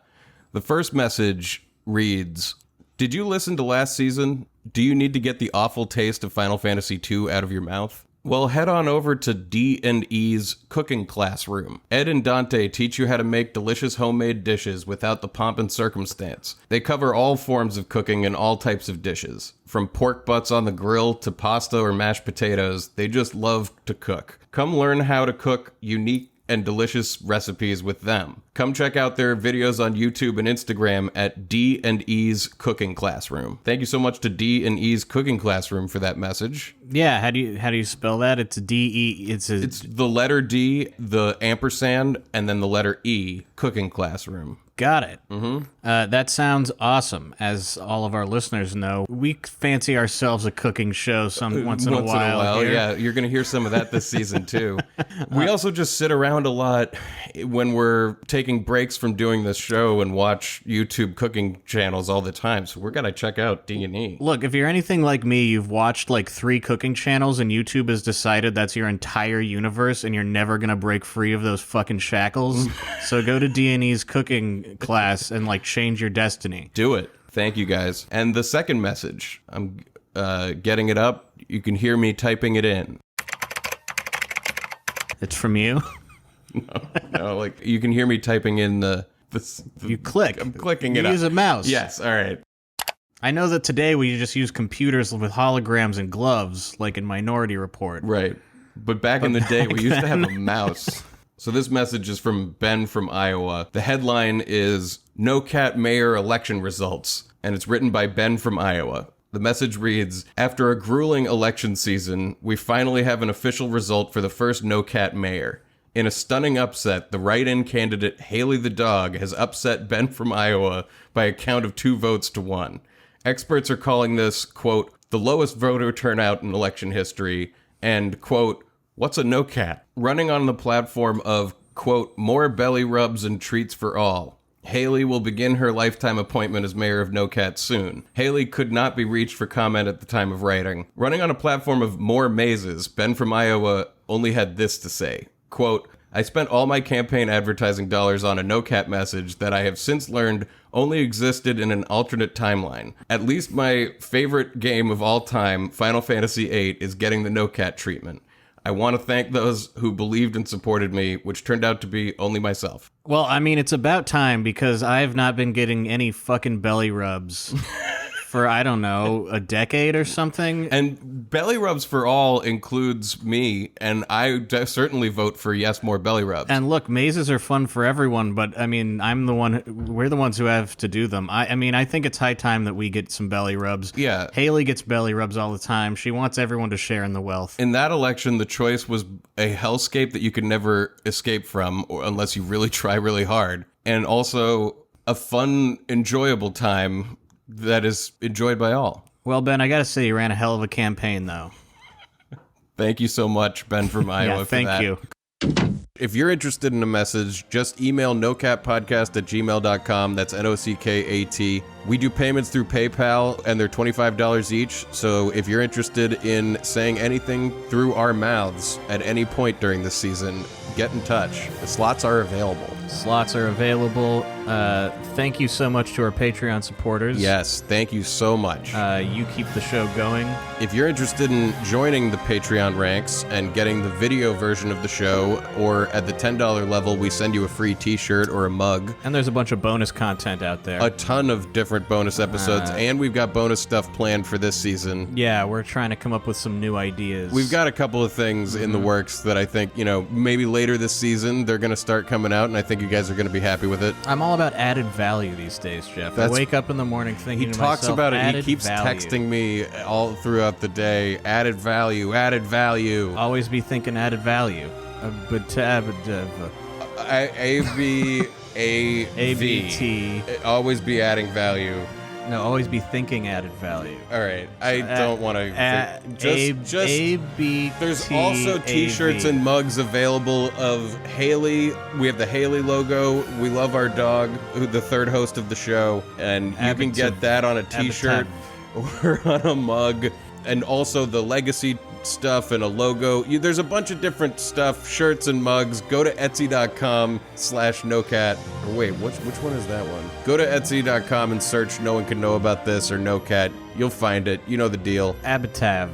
The first message reads, did you listen to last season? Do you need to get the awful taste of Final Fantasy II out of your mouth? Well, head on over to D&E's cooking classroom. Ed and Dante teach you how to make delicious homemade dishes without the pomp and circumstance. They cover all forms of cooking and all types of dishes. From pork butts on the grill to pasta or mashed potatoes, they just love to cook. Come learn how to cook unique and delicious recipes with them. Come check out their videos on YouTube and Instagram at D&E's Cooking Classroom. Thank you so much to D&E's Cooking Classroom for that message. Yeah, how do you spell that? It's D-E... It's the letter D, the ampersand, and then the letter E, Cooking Classroom. Got it. Mm-hmm. That sounds awesome. As all of our listeners know, we fancy ourselves a cooking show once in a while. Here. Yeah, you're going to hear some of that this season, too. We also just sit around a lot when we're taking breaks from doing this show and watch YouTube cooking channels all the time, so we're going to check out D&E. Look, if you're anything like me, you've watched like 3 cooking channels and YouTube has decided that's your entire universe and you're never going to break free of those fucking shackles. So go to D&E's cooking class and like change your destiny. Do it. Thank you, guys. And the second message, I'm getting it up. You can hear me typing it in. It's from you? No, like you can hear me typing in the You click. I'm clicking you it up. use a mouse. Yes, all right. I know that today we just use computers with holograms and gloves, like in Minority Report. Right. But back in the day, we used to have a mouse. So this message is from Ben from Iowa. The headline is No Cat Mayor Election Results, and it's written by Ben from Iowa. The message reads, after a grueling election season, we finally have an official result for the first No Cat mayor. In a stunning upset, the write-in candidate Haley the dog has upset Ben from Iowa by a count of 2 votes to 1. Experts are calling this, quote, the lowest voter turnout in election history, and, quote, what's a no cat? Running on the platform of, quote, more belly rubs and treats for all. Haley will begin her lifetime appointment as mayor of No Cat soon. Haley could not be reached for comment at the time of writing. Running on a platform of more mazes, Ben from Iowa only had this to say, quote, I spent all my campaign advertising dollars on a No Cat message that I have since learned only existed in an alternate timeline. At least my favorite game of all time, Final Fantasy VIII, is getting the No Cat treatment. I want to thank those who believed and supported me, which turned out to be only myself. Well, I mean, it's about time because I have not been getting any fucking belly rubs for, I don't know, a decade or something. And belly rubs for all includes me, and I certainly vote for yes, more belly rubs. And look, mazes are fun for everyone, but I mean, we're the ones who have to do them. I mean, I think it's high time that we get some belly rubs. Yeah. Haley gets belly rubs all the time. She wants everyone to share in the wealth. In that election, the choice was a hellscape that you could never escape from unless you really try really hard. And also a fun, enjoyable time that is enjoyed by all. Well, Ben, I gotta say, you ran a hell of a campaign, though. Thank you so much, Ben from Iowa, for that. Thank you. If you're interested in a message, just email nocatpodcast@gmail.com. That's NOCKAT. We do payments through PayPal, and they're $25 each. So if you're interested in saying anything through our mouths at any point during this season, get in touch. The slots are available. Slots are available. Thank you so much to our Patreon supporters. Yes, thank you so much. You keep the show going. If you're interested in joining the Patreon ranks and getting the video version of the show, or at the $10 level, we send you a free t-shirt or a mug. And there's a bunch of bonus content out there. A ton of different bonus episodes, and we've got bonus stuff planned for this season. Yeah, we're trying to come up with some new ideas. We've got a couple of things in the works that I think, maybe later this season, they're going to start coming out, and I think you guys are going to be happy with it. I'm all about added value these days, Jeff. I wake up in the morning thinking He to talks myself, about it. He added keeps value. texting me all throughout the day. Added value, added value. Always be thinking added value. ABT. Always be adding value. No, always be thinking added value. All right, I don't want to. There's also T-shirts and mugs available of Haley. We have the Haley logo. We love our dog, the third host of the show, and you can get that on a T-shirt or on a mug, and also the Legacy stuff and a logo. There's a bunch of different stuff, shirts and mugs. Go to etsy.com/nocat. Or wait, which one is that one? Go to etsy.com and search No One Can Know About This or No Cat. You'll find it. You know the deal. Abitav.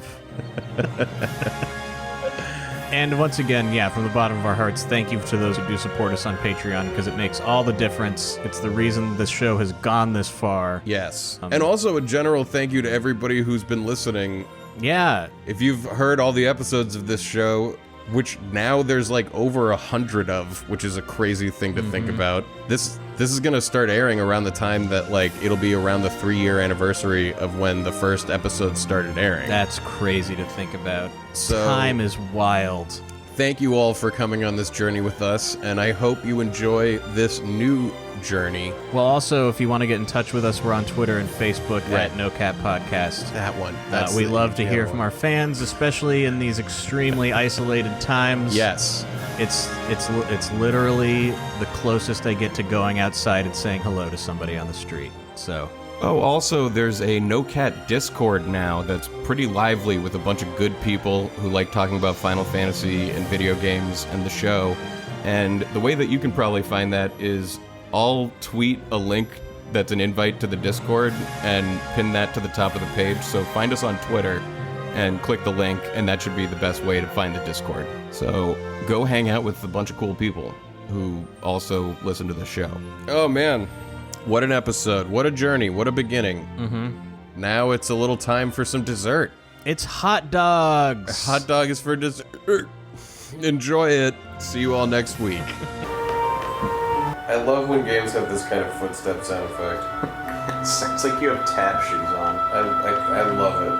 And once again, from the bottom of our hearts, thank you to those who do support us on Patreon, because it makes all the difference. It's the reason this show has gone this far. Yes. And also a general thank you to everybody who's been listening. Yeah. If you've heard all the episodes of this show, which now there's like over 100 of, which is a crazy thing to think about. This is gonna start airing around the time that it'll be around the 3-year anniversary of when the first episode started airing. That's crazy to think about. So, time is wild. Thank you all for coming on this journey with us, and I hope you enjoy this new journey. Well, also, if you want to get in touch with us, we're on Twitter and Facebook at No Cat Podcast. That one. We love to hear from our fans, especially in these extremely isolated times. Yes. It's literally the closest I get to going outside and saying hello to somebody on the street. So. Oh, also, there's a No Cat Discord now that's pretty lively with a bunch of good people who like talking about Final Fantasy and video games and the show. And the way that you can probably find that is I'll tweet a link that's an invite to the Discord and pin that to the top of the page. So find us on Twitter and click the link, and that should be the best way to find the Discord. So go hang out with a bunch of cool people who also listen to the show. Oh man, what an episode, what a journey, what a beginning. Now it's a little time for some dessert. It's hot dogs. Hot dog is for dessert. Enjoy it. See you all next week. I love when games have this kind of footstep sound effect. Sounds like you have tap shoes on. I love it.